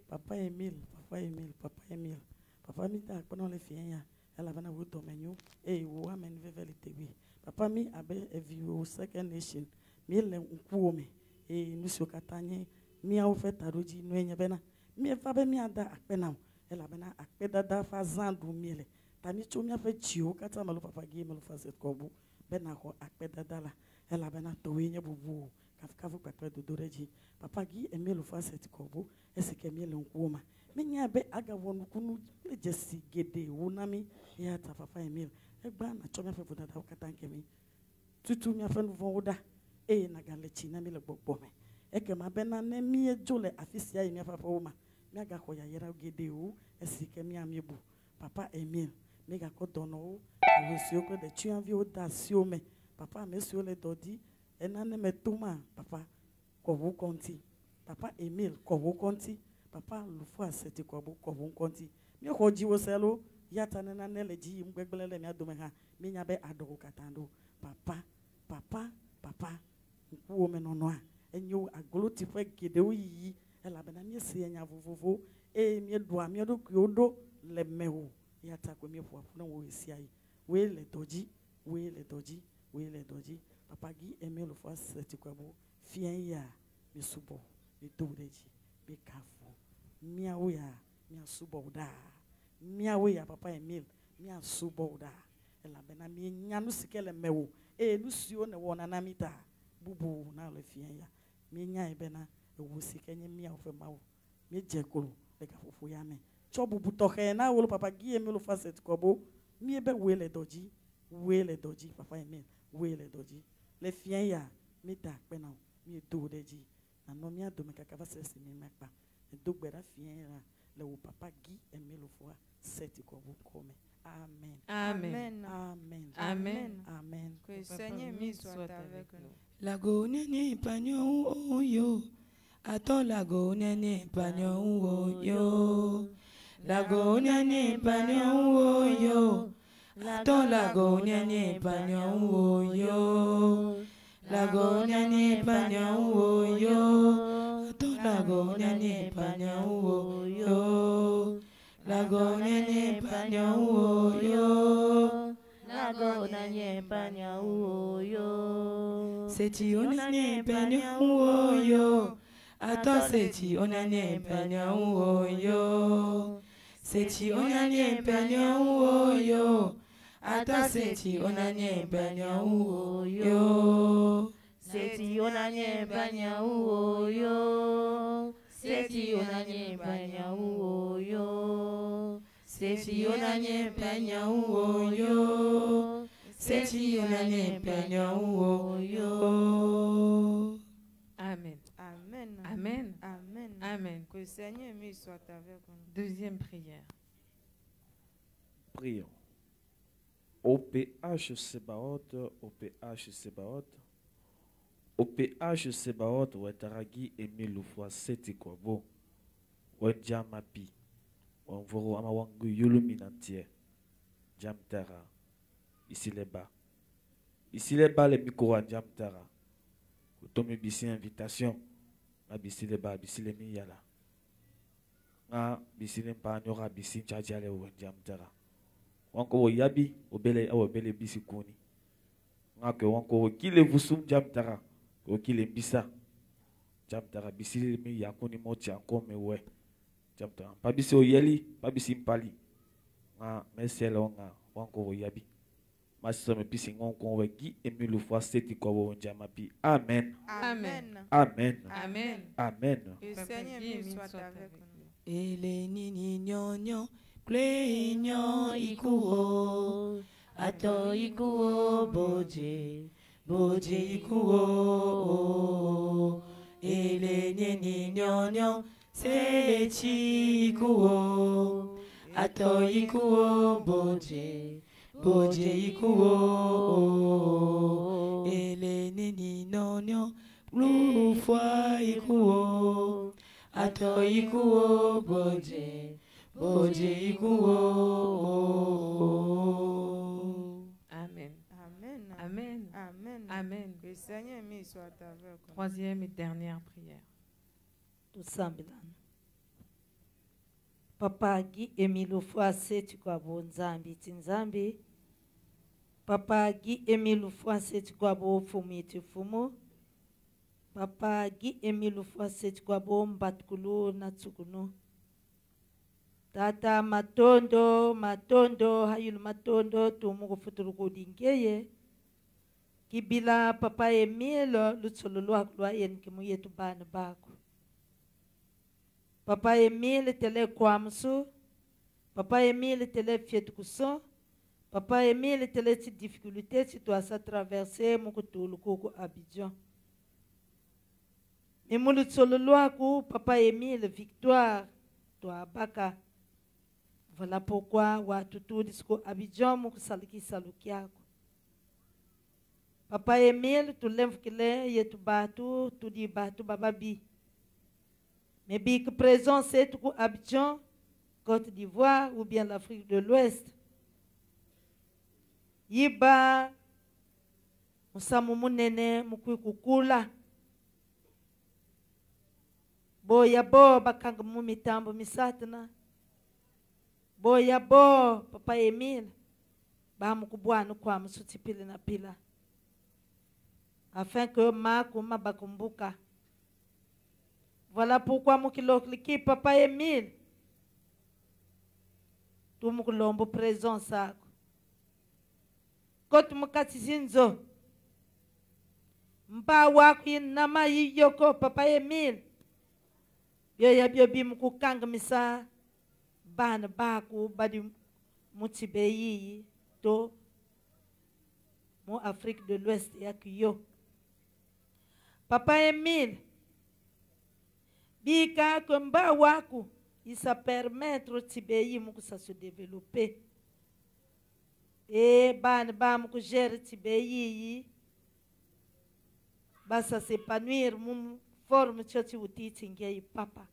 Papa Emile, Papa Emile, Papa Emile. Papa mi ta pendant les filles, elle avait un autre domaine et où amène vérité oui. Papa mi avait vu au Second Nation, mi le ukuome et nous sur Catania, mi a offert à Rogi Noël bena. Mi a fait mi ada akpena, elle a bena akpeda da fazandu miele. Tani tu mi a fait chio kata malu papa gi malu fazet kobu bena ko akpeda dala. Elle a bena towenye bubu. Kavu kakwe dodoreji papa gi Emile fazet kobu ese kemie le ukuoma. Menya be aga wonu kunu le jesi gede wonami ya ta papa Emile egba na chomia fe foda da katanke mi tutu mi afa nu voda e na galechi na mi le gbogbo me eke ma be na ne mi ejole afisia yi mi afa fa woma mi aga ko ya yera gede o esi kemie amiebu papa Emile mi ga ko dono o we si oko de tu envie o da si o me papa me si o le dodi enane me toma papa ko wo konti papa Emile ko wo konti papa lufu aseti ko bo konti mi ko jiwo selo yata na nele ji mgbegbelele mi adome ha mi nya be adogo katando papa nkuo me nono a enyo agoloti fe gede oyi ela be na mi se nya vovovo e mi do kyodo le mewo yata ko mi fo na wo esi ayi we le doji papa gi eme lufu aseti ko bo fien ya mi subo mi doreji mi kafu miawe ya mia subo da miawe ya papa Emile mia subo da ela bena mi nyanu sikele mewo e nusio ne wona na mita bubu na le fien ya mi nya e bena e wo sikenye mia ofe mawo mi jekolo le ka fufu ya me chobu butoke na wo papa gi Emile faset kobo mi ebe wele doji papa Emile wele doji le fien ya mi da pe na mi do deji na no mi ado me kakava sesi mi mekpa dogbera fiera le wo papa Guy Emile fois seti ko bu kome amen Amen. amen Amen. amen Que le Seigneur mis soit avec nous. Lago nene panyo yo. Ato lago nene panyo yo. Lago nene panyo yo. Ato lago nene panyo yo. Lago nene panyo yo. Lago nene panyo yo. Lago nene panyo yo. mago na nyempanya uoyo. Seti ona nyempanya uoyo. Ata seti ona nyempanya uoyo. Seti ona nyempanya uoyo. Ata seti ona nyempanya uoyo. Seti ona nyempanya uoyo. Seti ona nyempanya uoyo. Seti ona nyempanya uoyo. Seti ona nyempanya uoyo. Amen. Amen. Amen. Amen. Amen. Que le Seigneur me soit avec nous. Deuxième prière. Prions. OPH Sebaot, OPH Sebaot, OPH Sebaot, Wetaragi Emile fois Seti Kwabo, Wenjamapi, Wenvoro Amawangu Yuluminantier, Jamtara, ici les bas. Ici les bas, les micros Jamtara. Tomé bisi invitation, ma bisi les bas, bisi les miyala. Ma bisi les panyora, bisi tchadjale Wenjamtara. Wanko yabi obele awobele bisi kuni ngake wanko kile vusum jamtara ko kile bisa jamtara bisi mi yakuni moti anko mewe jamtara pa bisi oyeli pa bisi mpali nga meselo nga wanko yabi maso me bisi ngonko weki emilu fois seti ko wonjama pi amen Amen. amen Amen. amen. Que le Seigneur me soit avec nous. Ele nini nyonyo. Klenyo ikuo, Ato ikuo boje, boje ikuo, ele nini nyonyo, sechi ikuo, ato ikuo boje, boje ikuo, ele nini nyonyo, lufwa ikuo, ato ikuo boje. Amen. Amen. Amen. Amen. Amen. Que le Seigneur me soit avec nous. Troisième et dernière prière. Tusambirana. Papa gi emilu fwa seti kwa bo nzambi tinzambi. Papa gi emilu fwa seti kwa bo fumu fumu. Papa gi emilu fwa seti kwa bo mbatkulu na tsukunu. Tata matondo, matondo, hayul matondo, tumugo futuruko dingeye. Kibila papa Emile, lutsololo akulwa yen kimu yetu bana bako. Papa Emile tele kwamsu, papa Emile tele fietukuso, papa Emile tele ti difficulté si toi sa traverser mukutulu koko Abidjan. Memulu tsololo aku papa Emile victoire, toi baka. Voilà pourquoi watu tudisko Abidjan mukusaliki salukiako. Papa Emile tu lemfkile yetu batu tu di batu bababi. Mais bi que présence est tout Abidjan, Côte d'Ivoire ou bien l'Afrique de l'Ouest. Yiba musamu munene mukukula. Boya bo bakanga mu mitambo misatana. Boya bo papa Emile ba mukubwana kwa msutipili na pila. Afin que makuma bakumbuka. Voilà pourquoi mukilokiki papa Emile. Tu mukulombo présence ako. Kotu mukatizinzo. Mpa wako nama yiyoko papa Emile. Byo bi mukukanga misa bana bako badi mutibeyi to mo Afrique de l'Ouest yakiyo. Papa Emile bika komba wako isa permettre tibeyi muku sa se développer. E bana ba muku gérer tibeyi basa s'épanouir mum forme choti utiti ngei papa.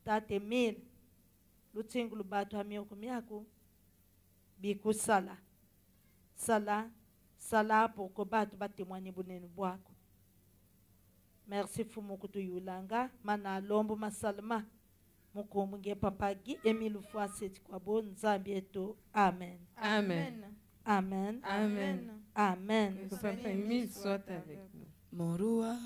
Tate Emile lutingulu batu hamiyoko miyako biku sala pour que batu ba témoigner bunene bwako. Merci fumu kutu yulanga mana lombo masalma mukumunge papa gi Emile fois seti kwa bon nzambi eto amen. Amen. Amen. Amen. Amen. Que Papa Émile soit avec nous. Morua,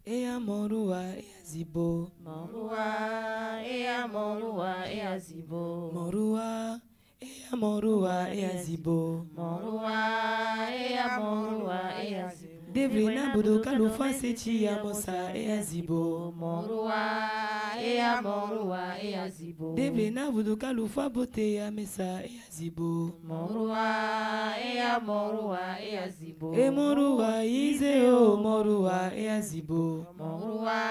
ea morua, ea zibo. Morua, ea morua, ea zibo. Morua, ea morua, ea zibo. Morua, ea morua, ea zibo. Debrina budo kalufa sechi ya mosa ea zibo. Morua, ea morua, ea zibo. Debrina budo kalufa bote ya mesa ea zibo. Morua, ea morua, ea zibo. E morua ize o morua ea zibo. Morua,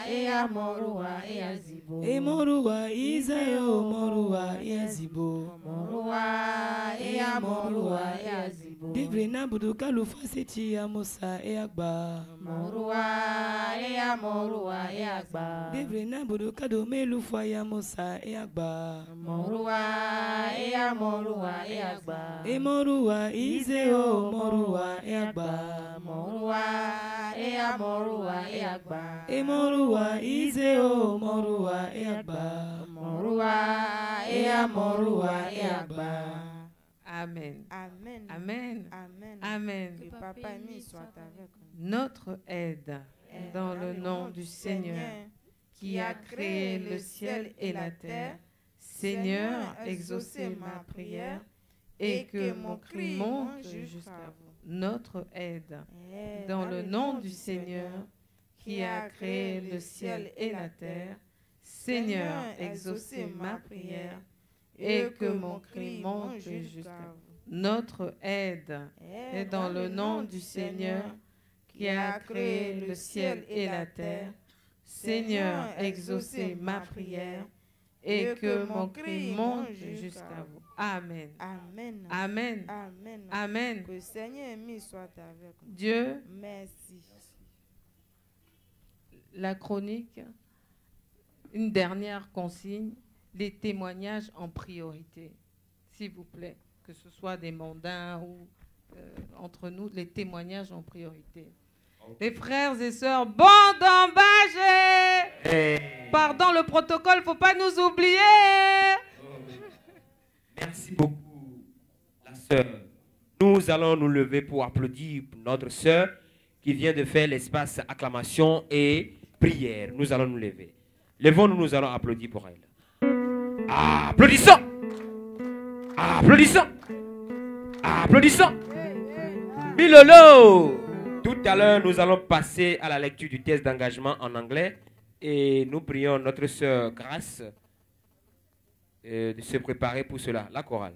ea morua, ea zibo. E morua ize o morua ea zibo. Morua, ea morua, ea zibo. Debrina budo kalufa sechi ya mosa ea gba. Morua, ea morua, ea gba. Debrina budo kado melufa ya mosa ea gba. Morua, ea morua, ea gba. E morua ize o morua ea gba. Morua, ea morua, ea gba. E morua ize o morua ea gba. Morua, ea morua, ea gba. Amen. Amen. Amen. Amen. Amen. Que Papa Émile soit avec nous. Notre aide dans le nom du Seigneur qui a créé le ciel et la terre. Seigneur, exaucez ma prière et que mon cri monte jusqu'à vous. Notre aide dans le nom du Seigneur qui a créé le ciel et la terre. Seigneur, exaucez ma prière et que mon cri monte jusqu'à vous. Notre aide est dans le nom du Seigneur qui a créé le ciel et la terre. Seigneur, exaucez ma prière et que mon cri monte jusqu'à vous. Amen. Amen. Amen. Amen. Amen. Que Seigneur Émile soit avec nous. Dieu, merci. La chronique, une dernière consigne, les témoignages en priorité. S'il vous plaît, que ce soit des mondains ou entre nous, les témoignages en priorité. Les frères et sœurs, bande embâchée. Pardon, le protocole, il ne faut pas nous oublier. Merci beaucoup, la sœur. Nous allons nous lever pour applaudir notre sœur qui vient de faire l'espace acclamation et prière. Nous allons nous lever. Levons-nous, nous allons applaudir pour elle. Applaudissons! Applaudissons! Applaudissons! Milolo! Tout à l'heure, nous allons passer à la lecture du test d'engagement en anglais et nous prions notre sœur Grâce de se préparer pour cela. La chorale.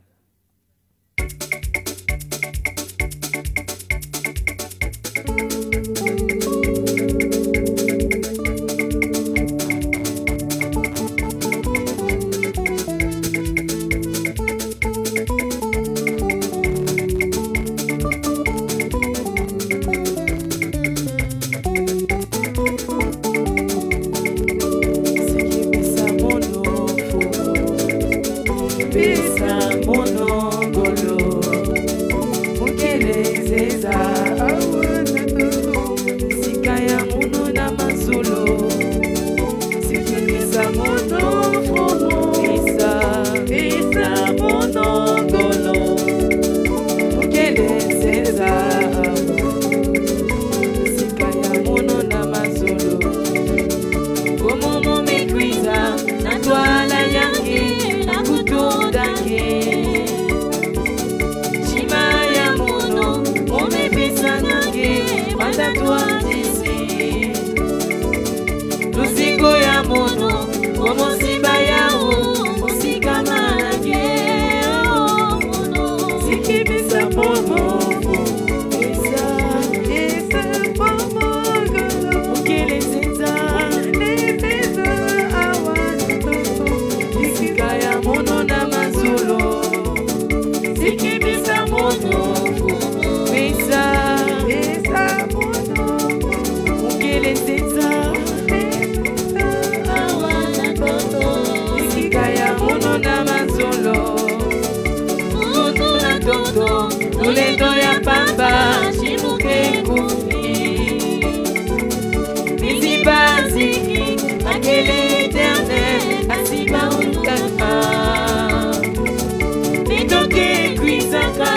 Nitoke kuisaka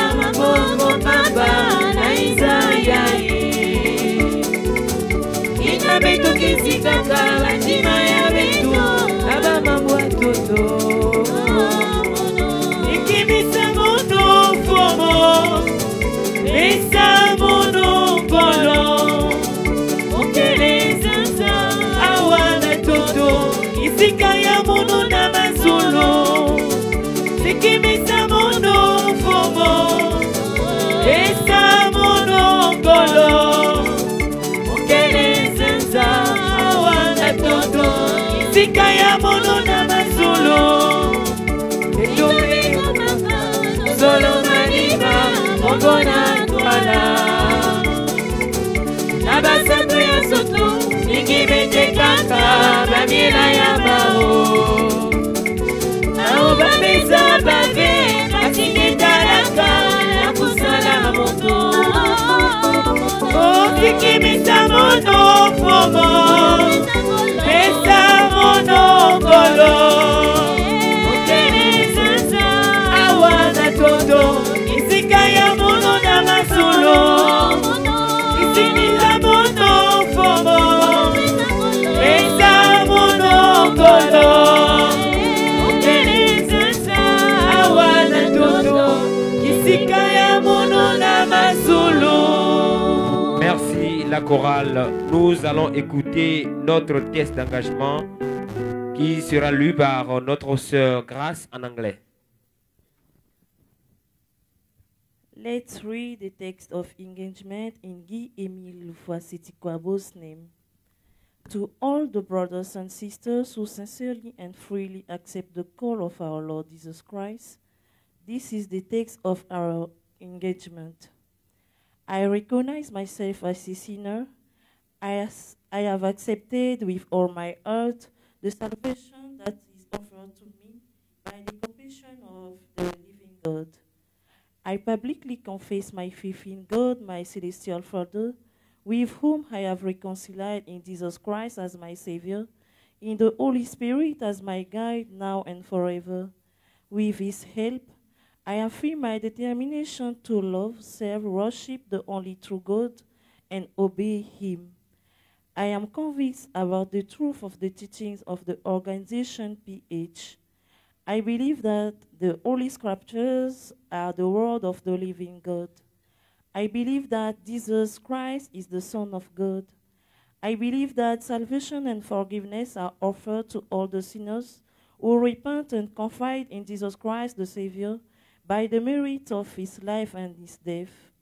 kaka bandima ya bitu na bamambo ya toto ekimisa mono fomo pesa mono kolo okelezanza awa na toto isika ya mono na mazolo ekimisa mono fomo pesa mono kolo okelezanza awa na toto isika ya mono na mazolo etome solo manima mongona twala na basango ya soto mingi bete kaka bamiela ya bao nao bapesa bave basingetalaka na kusala moto osikimisa mono fomo pesa mono kolo okelezanza awa na toto isika ya mono na masolo isimisa mono fomo pesa mono kolo okelezanza awa na toto isika ya mono na masolo. Merci la chorale. Nous allons écouter notre test d'engagement qui sera lu par notre sœur Grace en anglais. Let's read the text of engagement in Guy Emile Lufois-Setikwabo's name. To all the brothers and sisters who sincerely and freely accept the call of our Lord Jesus Christ, this is the text of our engagement. I recognize myself as a sinner. I have accepted with all my heart the salvation that is offered to me by the compassion of the living God. I publicly confess my faith in God, my celestial Father, with whom I have reconciled in Jesus Christ as my Savior, in the Holy Spirit as my guide now and forever. With His help, I affirm my determination to love, serve, worship the only true God, and obey Him. I am convinced about the truth of the teachings of the organization PH. I believe that the Holy Scriptures are the word of the living God. I believe that Jesus Christ is the Son of God. I believe that salvation and forgiveness are offered to all the sinners who repent and confide in Jesus Christ the Savior by the merit of His life and His death.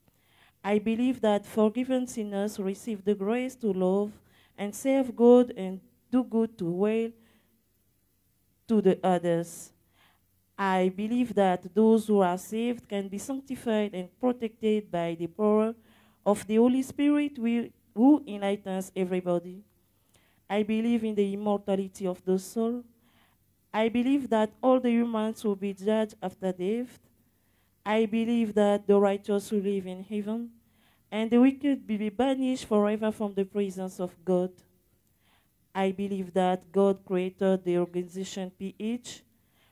I believe that forgiven sinners receive the grace to love and serve God and do good to well to the others. I believe that those who are saved can be sanctified and protected by the power of the Holy Spirit who enlightens everybody. I believe in the immortality of the soul. I believe that all the humans will be judged after death. I believe that the righteous will live in heaven, and the wicked will be banished forever from the presence of God. I believe that God created the organization PH,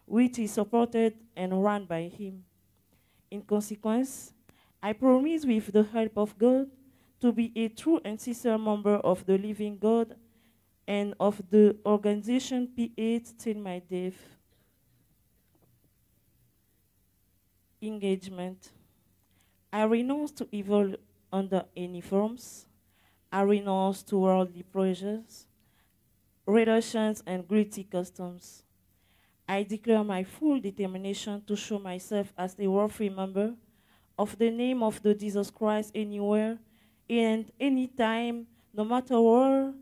which is supported and run by Him. In consequence, I promise with the help of God to be a true and sincere member of the living God and of the organization PH till my death. Engagement. I renounce to evil under any forms. I renounce to worldly pleasures, relations, and greedy customs. I declare my full determination to show myself as a worthy member of the name of the Jesus Christ anywhere and anytime, no matter where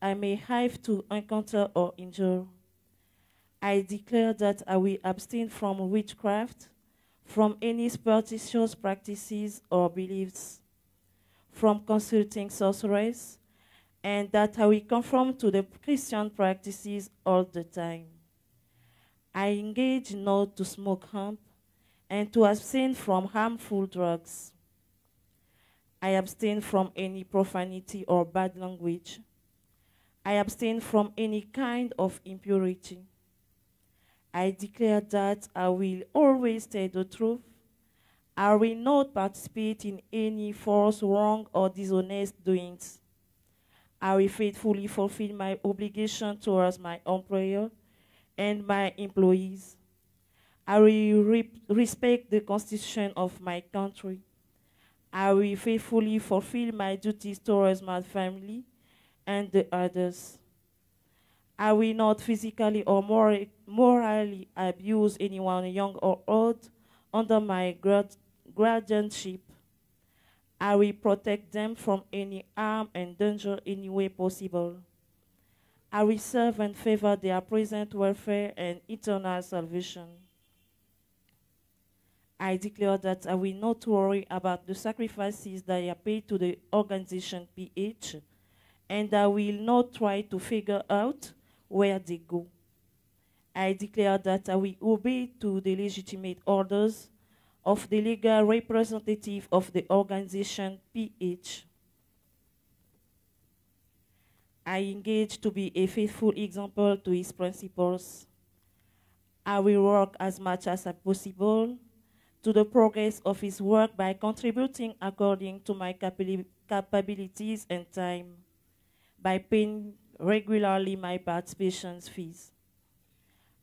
I may have to encounter or injure. I declare that I will abstain from witchcraft, from any superstitious practices or beliefs, from consulting sorcerers, and that I will conform to the Christian practices all the time. I engage not to smoke hemp and to abstain from harmful drugs. I abstain from any profanity or bad language. I abstain from any kind of impurity. I declare that I will always tell the truth. I will not participate in any false, wrong, or dishonest doings. I will faithfully fulfill my obligation towards my employer and my employees. I will respect the Constitution of my country. I will faithfully fulfill my duties towards my family and the others. I will not physically or morally abuse anyone, young or old, under my guardianship. I will protect them from any harm and danger any way possible. I will serve and favor their present welfare and eternal salvation. I declare that I will not worry about the sacrifices that I pay to the organization PH, and I will not try to figure out where they go. I declare that I will obey to the legitimate orders of the legal representative of the organization PH. I engage to be a faithful example to his principles. I will work as much as possible to the progress of his work by contributing according to my capabilities and time, by paying regularly my participation fees.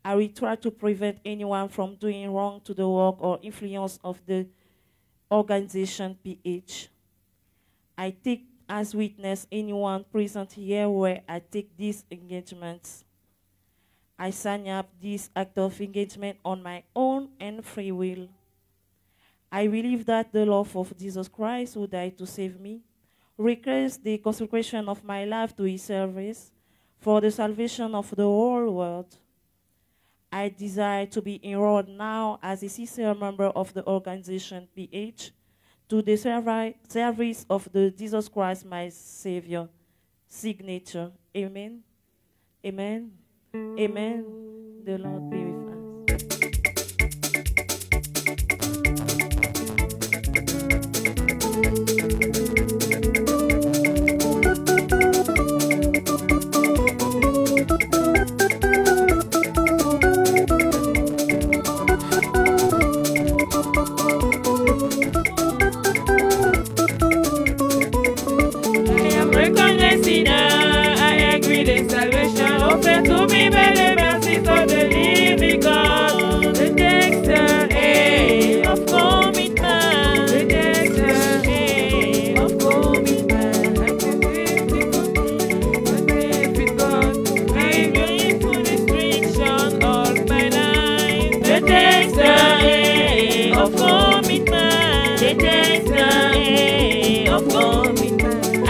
I will try to prevent anyone from doing wrong to the work or influence of the organization PH. I take as witness anyone present here where I take these engagements. I sign up this act of engagement on my own and free will. I believe that the love of Jesus Christ, who died to save me, requires the consecration of my life to his service for the salvation of the whole world. I desire to be enrolled now as a sincere member of the organization PH to the service of the Jesus Christ, my Savior. Signature. Amen. Amen. Amen. The Lord be with us.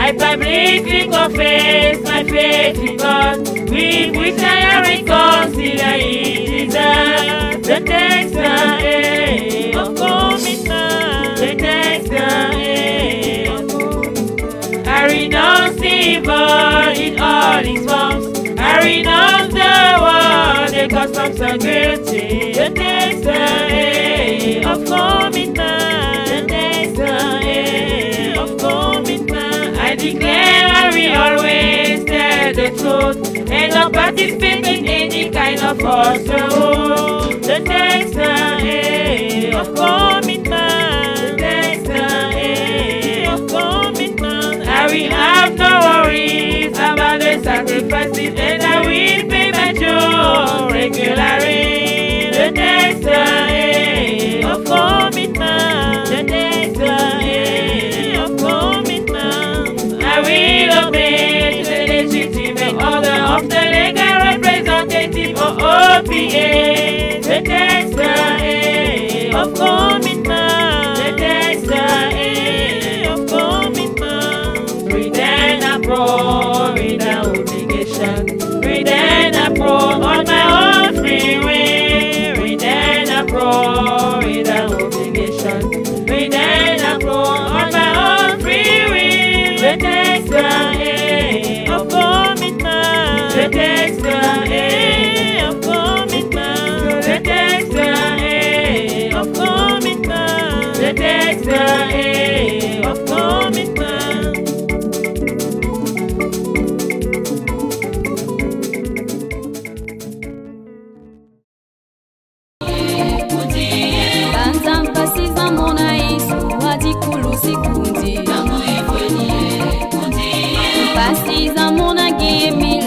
I publicly confess my faith in God, with which I am reconciled in Jesus. The text of commitment, the text of commitment. I renounce evil in all its forms. I renounce the world, the customs of guilty. The text of commitment, the text of commitment. I declare I will always tell the truth and not participate in any kind of falsehood. The text of commitment, the text of commitment. I will have no worries about the sacrifices, and I will pay my due regularly. The text of commitment, the text of commitment. I will obey the legitimate order of the legal representative of OPA. The text of commitment, the text of commitment. Read and approve without obligation. Read and approve on my own free will. Read and approve without obligation. Read and approve on my own free will. The text of commitment. The text of commitment. The text of commitment. The text of commitment. Pasiza yimi